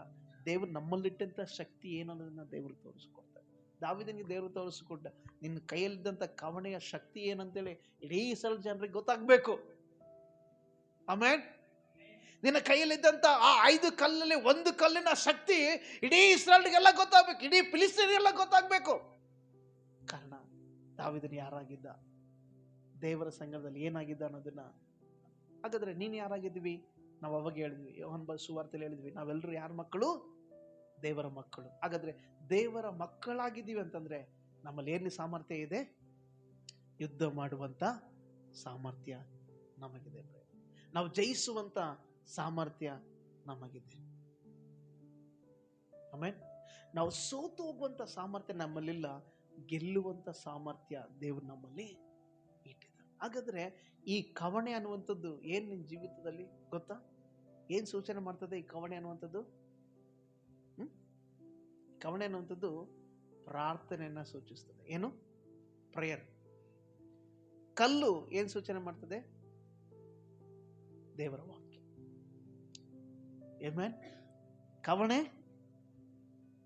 ದೇವರು ನಮ್ಮಲ್ಲಿಟ್ಟಂತ ಶಕ್ತಿ ಏನು ಅನ್ನೋದನ್ನ ದೇವರು ತೋರಿಸ್ಕೊಡ್ತಾರೆ. ದಾವೀದನಿಗೆ ದೇವರು ತೋರಿಸ್ಕೊಟ್ಟ, ನಿನ್ನ ಕೈಯಲ್ಲಿದ್ದಂತ ಕವಣೆಯ ಶಕ್ತಿ ಏನಂತೇಳಿ ಇಡೀ ಇಸ್ರಾಯೇಲ್ ಜನರಿಗೆ ಗೊತ್ತಾಗ್ಬೇಕು. ಆಮೇಲೆ ನಿನ್ನ ಕೈಯಲ್ಲಿದ್ದಂತ ಆ 5 ಕಲ್ಲಲ್ಲಿ ಒಂದು ಕಲ್ಲಿನ ಶಕ್ತಿ ಇಡೀ ಇಸ್ರಾಯೇಲ್ಗೆಲ್ಲ ಗೊತ್ತಾಗ್ಬೇಕು, ಇಡೀ ಫಿಲಿಸ್ತೀನಿಗೆಲ್ಲ ಗೊತ್ತಾಗ್ಬೇಕು. ಕಾರಣ ದಾವೀದನು ಯಾರಾಗಿದ್ದ, ದೇವರ ಸಂಘದಲ್ಲಿ ಏನಾಗಿದ್ದ ಅನ್ನೋದನ್ನ. ಹಾಗಾದ್ರೆ ನೀನು ಯಾರಾಗಿದ್ವಿ? ನಾವು ಅವಾಗ ಹೇಳಿದ್ವಿ, ಯೋಹನ ಸುವಾರ್ತೆಯಲ್ಲಿ ಹೇಳಿದ್ವಿ, ನಾವೆಲ್ಲರೂ ಯಾರ ಮಕ್ಕಳು? ದೇವರ ಮಕ್ಕಳು. ಹಾಗಾದ್ರೆ ದೇವರ ಮಕ್ಕಳಾಗಿದ್ದೀವಿ ಅಂತಂದ್ರೆ ನಮ್ಮಲ್ಲಿ ಏನು ಸಾಮರ್ಥ್ಯ ಇದೆ? ಯುದ್ಧ ಮಾಡುವಂತ ಸಾಮರ್ಥ್ಯ ನಮಗಿದೆ. ನಾವು ಜಯಿಸುವಂತ ಸಾಮರ್ಥ್ಯ ನಮಗಿದೆ. ಆಮೇಲೆ ನಾವು ಸೋತು ಹೋಗುವಂತ ಸಾಮರ್ಥ್ಯ ನಮ್ಮಲ್ಲಿಲ್ಲ, ಗೆಲ್ಲುವಂತ ಸಾಮರ್ಥ್ಯ ದೇವರು ನಮ್ಮಲ್ಲಿ ಇಟ್ಟಿದ್ದಾರೆ. ಹಾಗಾದ್ರೆ ಈ ಕವಣೆ ಅನ್ನುವಂಥದ್ದು ಏನ್ ನಿನ್ನ ಜೀವಿತದಲ್ಲಿ ಗೊತ್ತಾ? ಏನ್ ಸೂಚನೆ ಮಾಡ್ತದೆ ಈ ಕವಣೆ ಅನ್ನುವಂಥದ್ದು? ಕವಣೆ ಅನ್ನುವಂಥದ್ದು ಪ್ರಾರ್ಥನೆಯನ್ನ ಸೂಚಿಸ್ತದೆ. ಏನು? ಪ್ರೇಯರ್. ಕಲ್ಲು ಏನ್ ಸೂಚನೆ ಮಾಡ್ತದೆ? ದೇವರ ವಾಕ್ಯ. ಆಮೆನ್. ಕವಣೆ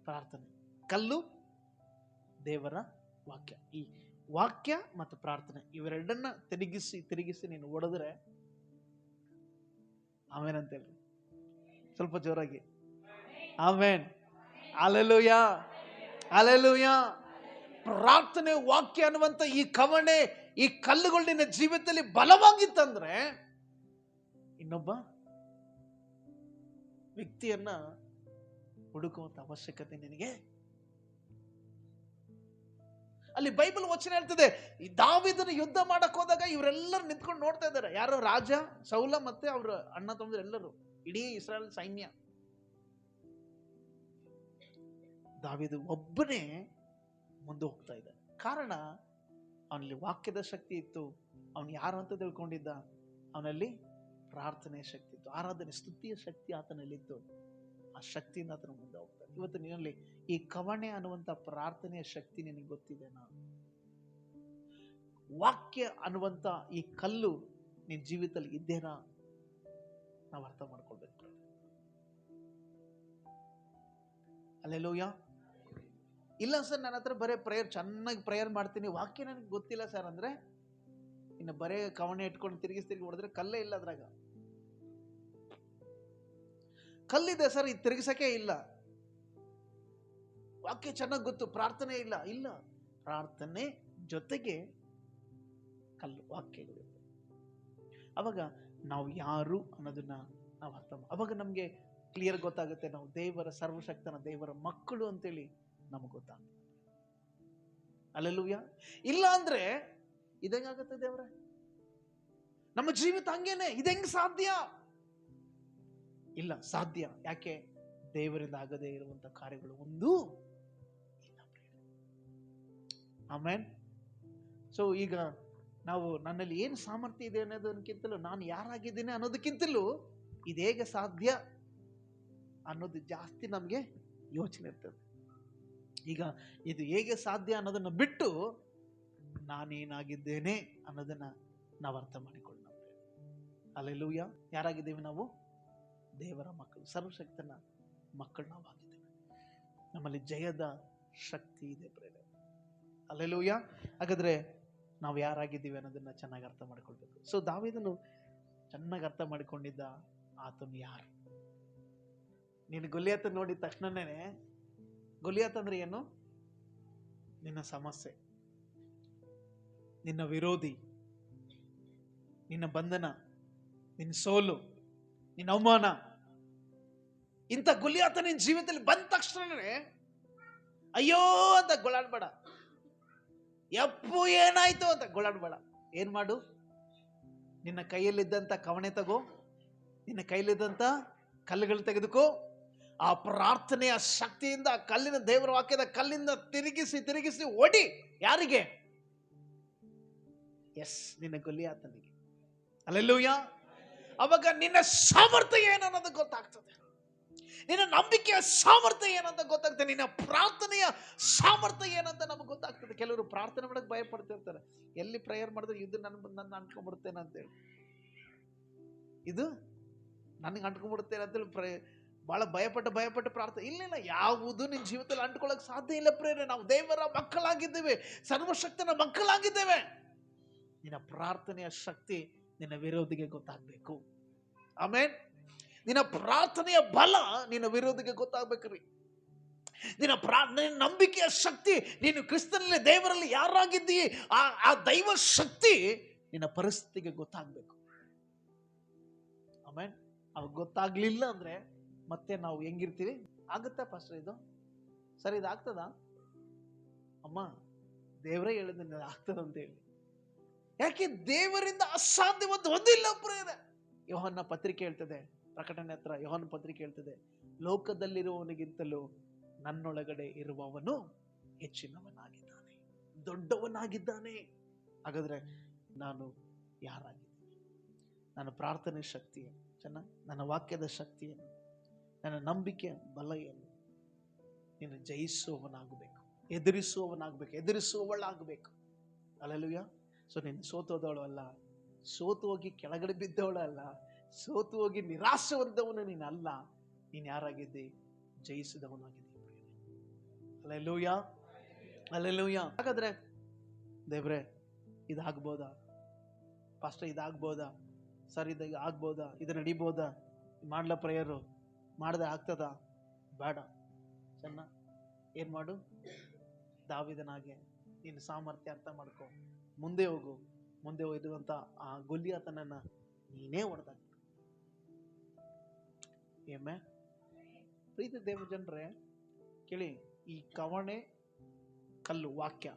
ಪ್ರಾರ್ಥನೆ, ಕಲ್ಲು ದೇವರ ವಾಕ್ಯ. ಈ ವಾಕ್ಯ ಮತ್ತು ಪ್ರಾರ್ಥನೆ ಇವೆರಡನ್ನ ತಿರುಗಿಸಿ ನೀನು ಹೊಡೆದ್ರೆ ಆಮೇನ್ ಅಂತ ಹೇಳ್ರಿ, ಸ್ವಲ್ಪ ಜೋರಾಗಿ ಆಮೇನ್. Hallelujah, hallelujah. ಪ್ರಾರ್ಥನೆ ವಾಕ್ಯ ಅನ್ನುವಂತ ಈ ಕವಣೆ, ಈ ಕಲ್ಲುಗಳು ನಿನ್ನ ಜೀವಿತದಲ್ಲಿ ಬಲವಾಗಿತ್ತಂದ್ರೆ ಇನ್ನೊಬ್ಬ ವ್ಯಕ್ತಿಯನ್ನ ಹುಡುಕುವಂತ ಅವಶ್ಯಕತೆ ನಿನಗೆ. ಅಲ್ಲಿ ಬೈಬಲ್ ವಚನ ಹೇಳ್ತದೆ, ಈ ದಾವೀದನು ಯುದ್ಧ ಮಾಡಕ್ ಹೋದಾಗ ಇವರೆಲ್ಲರೂ ನಿಂತ್ಕೊಂಡು ನೋಡ್ತಾ ಇದ್ದಾರೆ. ಯಾರು? ರಾಜ ಸೌಲ ಮತ್ತೆ ಅವ್ರ ಅಣ್ಣ ತಮ್ಮಂದಿರು ಎಲ್ಲರೂ, ಇಡೀ ಇಸ್ರಾಯೇಲ್ ಸೈನ್ಯ. ದಾವೀದ ಒಬ್ಬನೇ ಮುಂದೆ ಹೋಗ್ತಾ ಇದ್ದ. ಕಾರಣ ಅವನಲ್ಲಿ ವಾಕ್ಯದ ಶಕ್ತಿ ಇತ್ತು. ಅವನು ಯಾರು ಅಂತ ತಿಳ್ಕೊಂಡಿದ್ದ? ಅವನಲ್ಲಿ ಪ್ರಾರ್ಥನೆಯ ಶಕ್ತಿ ಇತ್ತು, ಆರಾಧನೆ ಸ್ತುತಿಯ ಶಕ್ತಿ ಆತನಲ್ಲಿತ್ತು. ಆ ಶಕ್ತಿಯಿಂದ ಆತನ ಮುಂದೆ ಹೋಗ್ತಾನೆ. ಇವತ್ತು ನಿನ್ನಲ್ಲಿ ಈ ಕವಣೆ ಅನ್ನುವಂತ ಪ್ರಾರ್ಥನೆಯ ಶಕ್ತಿ ನಿನಗೆ ಗೊತ್ತಿದೆನಾ? ವಾಕ್ಯ ಅನ್ನುವಂತ ಈ ಕಲ್ಲು ನಿನ್ನ ಜೀವಿತದಲ್ಲಿ ಇದ್ದೇನಾ? ನಾವು ಅರ್ಥ ಮಾಡ್ಕೊಳ್ಬೇಕು. ಹಲ್ಲೆಲೂಯಾ. ಇಲ್ಲ ಸರ್, ನನ್ನ ಹತ್ರ ಬರೇ ಪ್ರೇಯರ್, ಚೆನ್ನಾಗಿ ಪ್ರೇಯರ್ ಮಾಡ್ತೀನಿ, ವಾಕ್ಯ ನನಗೆ ಗೊತ್ತಿಲ್ಲ ಸರ್ ಅಂದ್ರೆ ಇನ್ನು ಬರೇ ಕವಣೆ ಇಟ್ಕೊಂಡು ತಿರುಗಿ ಹೊಡೆದ್ರೆ ಕಲ್ಲೇ ಇಲ್ಲ. ಅದ್ರಾಗ ಕಲ್ಲಿದೆ ಸರ್, ಇದು ತಿರುಗಿಸಕ್ಕೆ ಇಲ್ಲ. ವಾಕ್ಯ ಚೆನ್ನಾಗಿ ಗೊತ್ತು, ಪ್ರಾರ್ಥನೆ ಇಲ್ಲ. ಇಲ್ಲ, ಪ್ರಾರ್ಥನೆ ಜೊತೆಗೆ ಕಲ್ಲು ವಾಕ್ಯಗಳು. ಅವಾಗ ನಾವು ಯಾರು ಅನ್ನೋದನ್ನ ನಾವು ಅವಾಗ ನಮ್ಗೆ ಕ್ಲಿಯರ್ ಗೊತ್ತಾಗುತ್ತೆ, ನಾವು ದೇವರ ಸರ್ವಶಕ್ತನ ದೇವರ ಮಕ್ಕಳು ಅಂತೇಳಿ ನಮಗೆ ಗೊತ್ತಾಗುತ್ತೆ. ಹಲ್ಲೆಲೂಯಾ. ಇಲ್ಲ ಅಂದ್ರೆ ಇದಂಗಾಗತ್ತೆ ದೇವರೇ, ನಮ್ಮ ಜೀವಿತ ಹಂಗೇನೆ. ಇದೆಂಗ್ ಸಾಧ್ಯ? ಇಲ್ಲ, ಸಾಧ್ಯ. ಯಾಕೆ? ದೇವರಿಂದ ಆಗದೇ ಇರುವಂತ ಕಾರ್ಯಗಳು ಒಂದು ಇಲ್ಲ. ಆಮೇನ್. ಸೊ ಈಗ ನಾವು ನನ್ನಲ್ಲಿ ಏನು ಸಾಮರ್ಥ್ಯ ಇದೆ ಅನ್ನೋದಕ್ಕಿಂತಲೂ ನಾನು ಯಾರಾಗಿದ್ದೇನೆ ಅನ್ನೋದಕ್ಕಿಂತಲೂ ಇದು ಹೇಗೆ ಸಾಧ್ಯ ಅನ್ನೋದು ಜಾಸ್ತಿ ನಮಗೆ ಯೋಚನೆ ಇರ್ತದೆ. ಈಗ ಇದು ಹೇಗೆ ಸಾಧ್ಯ ಅನ್ನೋದನ್ನ ಬಿಟ್ಟು ನಾನೇನಾಗಿದ್ದೇನೆ ಅನ್ನೋದನ್ನ ನಾವು ಅರ್ಥ ಮಾಡಿಕೊಳ್ಳೋಣ. ಹಲ್ಲೆಲೂಯಾ. ಯಾರಾಗಿದ್ದೇವೆ ನಾವು? ದೇವರ ಮಕ್ಕಳು, ಸರ್ವಶಕ್ತನ ಮಕ್ಕಳು ನಾವು ಆಗಿದ್ದೇವೆ. ನಮ್ಮಲ್ಲಿ ಜಯದ ಶಕ್ತಿ ಇದೆ ಪ್ರೇರೆ. ಹಲ್ಲೆಲೂಯಾ. ಹಾಗಾದ್ರೆ ನಾವು ಯಾರಾಗಿದ್ದೀವಿ ಅನ್ನೋದನ್ನ ಚೆನ್ನಾಗಿ ಅರ್ಥ ಮಾಡ್ಕೊಳ್ಬೇಕು. ಸೊ ದಾವೀದನು ಚೆನ್ನಾಗಿ ಅರ್ಥ ಮಾಡಿಕೊಂಡಿದ್ದ, ಆತನು ಯಾರು. ನೀನು ಗೊಲಿಯಾತ ನೋಡಿದ ತಕ್ಷಣನೇ, ಗೊಲಿಯಾತ ಅಂದ್ರೆ ಏನು? ನಿನ್ನ ಸಮಸ್ಯೆ, ನಿನ್ನ ವಿರೋಧಿ, ನಿನ್ನ ಬಂಧನ, ನಿನ್ನ ಸೋಲು, ನಿನ್ನ ಅವಮಾನ, ಇಂಥ ಗುಲಿಯಾತ ನಿನ್ನ ಜೀವಿತದಲ್ಲಿ ಬಂದ ತಕ್ಷಣನೇ ಅಯ್ಯೋ ಅಂತ ಗೊಳಾಡ್ಬೇಡ. ಯಪ್ಪು ಏನಾಯ್ತು ಅಂತ ಗೊಳಾಡ್ಬೇಡ. ಏನ್ ಮಾಡು, ನಿನ್ನ ಕೈಯಲ್ಲಿದ್ದಂಥ ಕವಣೆ ತಗೋ, ನಿನ್ನ ಕೈಯಲ್ಲಿದ್ದಂಥ ಕಲ್ಲುಗಳು ತೆಗೆದುಕೋ. ಆ ಪ್ರಾರ್ಥನೆಯ ಶಕ್ತಿಯಿಂದ ಕಲ್ಲಿನ, ದೇವರ ವಾಕ್ಯದ ಕಲ್ಲಿಂದ ತಿರುಗಿಸಿ ತಿರುಗಿಸಿ ಓಡಿ. ಯಾರಿಗೆ? ಎಸ್, ನಿನ್ನ ಗೊಲಿಯಾತನಿಗೆ. ಹಲ್ಲೆಲೂಯಾ. ಅವಾಗ ನಿನ್ನ ಸಾಮರ್ಥ್ಯ ಏನನ್ನೋದು ಗೊತ್ತಾಗ್ತದೆ, ನಿನ್ನ ನಂಬಿಕೆಯ ಸಾಮರ್ಥ್ಯ ಏನಂತ ಗೊತ್ತಾಗ್ತದೆ, ನಿನ್ನ ಪ್ರಾರ್ಥನೆಯ ಸಾಮರ್ಥ್ಯ ಏನಂತ ನಮಗೆ ಗೊತ್ತಾಗ್ತದೆ. ಕೆಲವರು ಪ್ರಾರ್ಥನೆ ಮಾಡಕ್ಕೆ ಭಯ ಪಡ್ತಿರ್ತಾರೆ. ಎಲ್ಲಿ ಪ್ರೇಯರ್ ಮಾಡಿದ್ರೆ ಇದು ನನ್ನ ಅಂಟ್ಕೊಂಡ್ಬಿಡ್ತೇನೆ ಅಂತೇಳಿ, ಇದು ನನಗೆ ಅಂಟ್ಕೊಂಡ್ಬಿಡ್ತೇನೆ ಅಂತೇಳಿ ಬಹಳ ಭಯಪಟ್ಟು ಪ್ರಾರ್ಥನೆ. ಇಲ್ಲ, ಯಾವುದು ನಿನ್ನ ಜೀವಿತದಲ್ಲಿ ಅಂಟ್ಕೊಳ್ಳೋಕೆ ಸಾಧ್ಯ ಇಲ್ಲ ಪ್ರೇರೆ. ನಾವು ದೇವರ ಮಕ್ಕಳಾಗಿದ್ದೇವೆ, ಸರ್ವಶಕ್ತನ ಮಕ್ಕಳಾಗಿದ್ದೇವೆ. ನಿನ್ನ ಪ್ರಾರ್ಥನೆಯ ಶಕ್ತಿ ನಿನ್ನ ವಿರೋಧಿಗೆ ಗೊತ್ತಾಗಬೇಕು. ಆಮೇನ್. ನಿನ್ನ ಪ್ರಾರ್ಥನೆಯ ಬಲ ನಿನ್ನ ವಿರೋಧಿಗೆ ಗೊತ್ತಾಗಬೇಕ್ರಿ. ನಿನ್ನ ನಂಬಿಕೆಯ ಶಕ್ತಿ, ನೀನು ಕ್ರಿಸ್ತನಲ್ಲಿ ದೇವರಲ್ಲಿ ಯಾರಾಗಿದ್ದೀ ಆ ದೈವ ಶಕ್ತಿ ನಿನ್ನ ಪರಿಸ್ಥಿತಿಗೆ ಗೊತ್ತಾಗಬೇಕು. ಆಮೇನ್. ಅವಾಗ ಗೊತ್ತಾಗ್ಲಿಲ್ಲ ಅಂದ್ರೆ ಮತ್ತೆ ನಾವು ಹೆಂಗಿರ್ತೀವಿ? ಆಗುತ್ತಾ ಪಾಸ್ಟರ್ ಇದು ಸರ್, ಇದು ಆಗ್ತದ? ಅಮ್ಮ ದೇವರೇ ಹೇಳಿದ ಆಗ್ತದ ಅಂತ ಹೇಳಿ. ಯಾಕೆ? ದೇವರಿಂದ ಅಸಾಧ್ಯವಾದ ಒಂದಿಲ್ಲ ಪ್ರೇರೆ. ಯೋಹನ್ನ ಪತ್ರಿಕೆ ಹೇಳ್ತದೆ, ಪ್ರಕಟಣೆ ಹತ್ರ ಯೋಹನ್ನ ಪತ್ರಿಕೆ ಹೇಳ್ತದೆ, ಲೋಕದಲ್ಲಿರುವವನಿಗಿಂತಲೂ ನನ್ನೊಳಗಡೆ ಇರುವವನು ಹೆಚ್ಚಿನವನಾಗಿದ್ದಾನೆ, ದೊಡ್ಡವನಾಗಿದ್ದಾನೆ. ಹಾಗಾದ್ರೆ ನಾನು ಯಾರಾಗಿದ್ದೀನಿ? ನನ್ನ ಪ್ರಾರ್ಥನೆ ಶಕ್ತಿ ಏನು? ನನ್ನ ವಾಕ್ಯದ ಶಕ್ತಿ ಏನು? ನನ್ನ ನಂಬಿಕೆ ಬಲ ಏನು? ನೀನು ಜಯಿಸುವವನಾಗಬೇಕು, ಎದುರಿಸುವವಳಾಗಬೇಕು. ಹಲ್ಲೆಲೂಯಾ. ಸೊ ನೀನು ಸೋತೋದವಳು ಅಲ್ಲ, ಸೋತು ಹೋಗಿ ಕೆಳಗಡೆ ಬಿದ್ದವಳು ಅಲ್ಲ, ಸೋತು ಹೋಗಿ ನಿರಾಶೆ ಹೊಂದವನು ನೀನು ಅಲ್ಲ. ನೀನು ಯಾರಾಗಿದ್ದಿ? ಜಯಿಸಿದವನಾಗಿದ್ದಿ. Hallelujah, hallelujah. ಹಾಗಾದ್ರೆ ದೇವ್ರೆ ಇದಾಗ್ಬೋದಾ ಪಾಸ್ಟರ್? ಇದಾಗ್ಬೋದಾ ಸರ್? ಇದು ಆಗ್ಬೋದಾ? ಇದು ನಡಿಬೋದಾ? ಮಾಡ್ಲ ಪ್ರೇಯರು ಮಾಡ್ದೆ ಆಗ್ತದ? ಬೇಡ. ಏನ್ ಮಾಡು? ದಾವೀದನಾಗೆ ನೀನು ಸಾಮರ್ಥ್ಯ ಅರ್ಥ ಮಾಡ್ಕೊ, ಮುಂದೆ ಹೋಗು. ಮುಂದೆ ಹೋಗಿರುವಂತ ಆ ಗೊಲಿಯಾತನನ್ನ ನೀನೇ ಹೊಡೆದಾಗ. ಏಮೆ ಪ್ರೀತಿ ದೇವ ಜನರೇ ಕೇಳಿ, ಈ ಕವಣೆ, ಕಲ್ಲು, ವಾಕ್ಯ,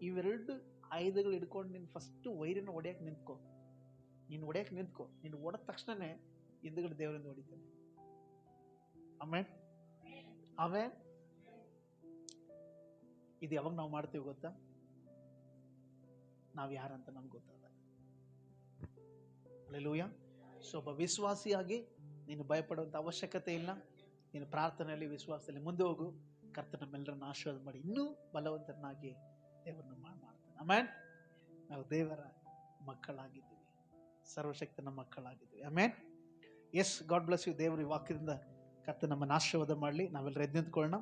ಇವೆರಡು ಆಯುಧಗಳು ಹಿಡ್ಕೊಂಡು ನೀನು ಫಸ್ಟ್ ವೈರಿನ ಹೊಡೆಯಕ್ಕೆ ನಿಂತ್ಕೊ. ನೀನು ಹೊಡೆದ ತಕ್ಷಣನೇ ಹಿಂದುಗಡೆ ದೇವರಿಂದ ಹೊಡಿತಾನೆ. ಆಮೇನ್, ಆಮೇನ್. ಇದು ಯಾವಾಗ ನಾವು ಮಾಡ್ತೀವಿ ಗೊತ್ತಾ? ನಾವು ಯಾರಂತ ನಮ್ಗೆ ಗೊತ್ತಾದಾಗ. ಹಲ್ಲೆಲೂಯಾ. ಸೊ ಒಬ್ಬ ವಿಶ್ವಾಸಿಯಾಗಿ ನೀನು ಭಯಪಡುವಂತ ಅವಶ್ಯಕತೆ ಇಲ್ಲ. ನೀನು ಪ್ರಾರ್ಥನೆಯಲ್ಲಿ, ವಿಶ್ವಾಸದಲ್ಲಿ ಮುಂದೆ ಹೋಗು. ಕರ್ತನ ನಮ್ಮೆಲ್ಲರನ್ನ ಆಶೀರ್ವಾದ ಮಾಡಿ ಇನ್ನೂ ಬಲವಂತನಾಗಿ ದೇವರನ್ನು ಮಾಡ್ತಾನೆ. ಆಮೇನ್. ನಾವು ದೇವರ ಮಕ್ಕಳಾಗಿದ್ದೀವಿ, ಸರ್ವಶಕ್ತನ ಮಕ್ಕಳಾಗಿದ್ದೀವಿ. Amen. Yes, God bless you. ದೇವರ ವಾಕ್ಯದಿಂದ ಕರ್ತನ ನಮ್ಮನ್ನು ಆಶೀರ್ವಾದ ಮಾಡಲಿ. ನಾವೆಲ್ಲರೂ ಎದ್ದು ನಿಂತ್ಕೊಳ್ಳೋಣ.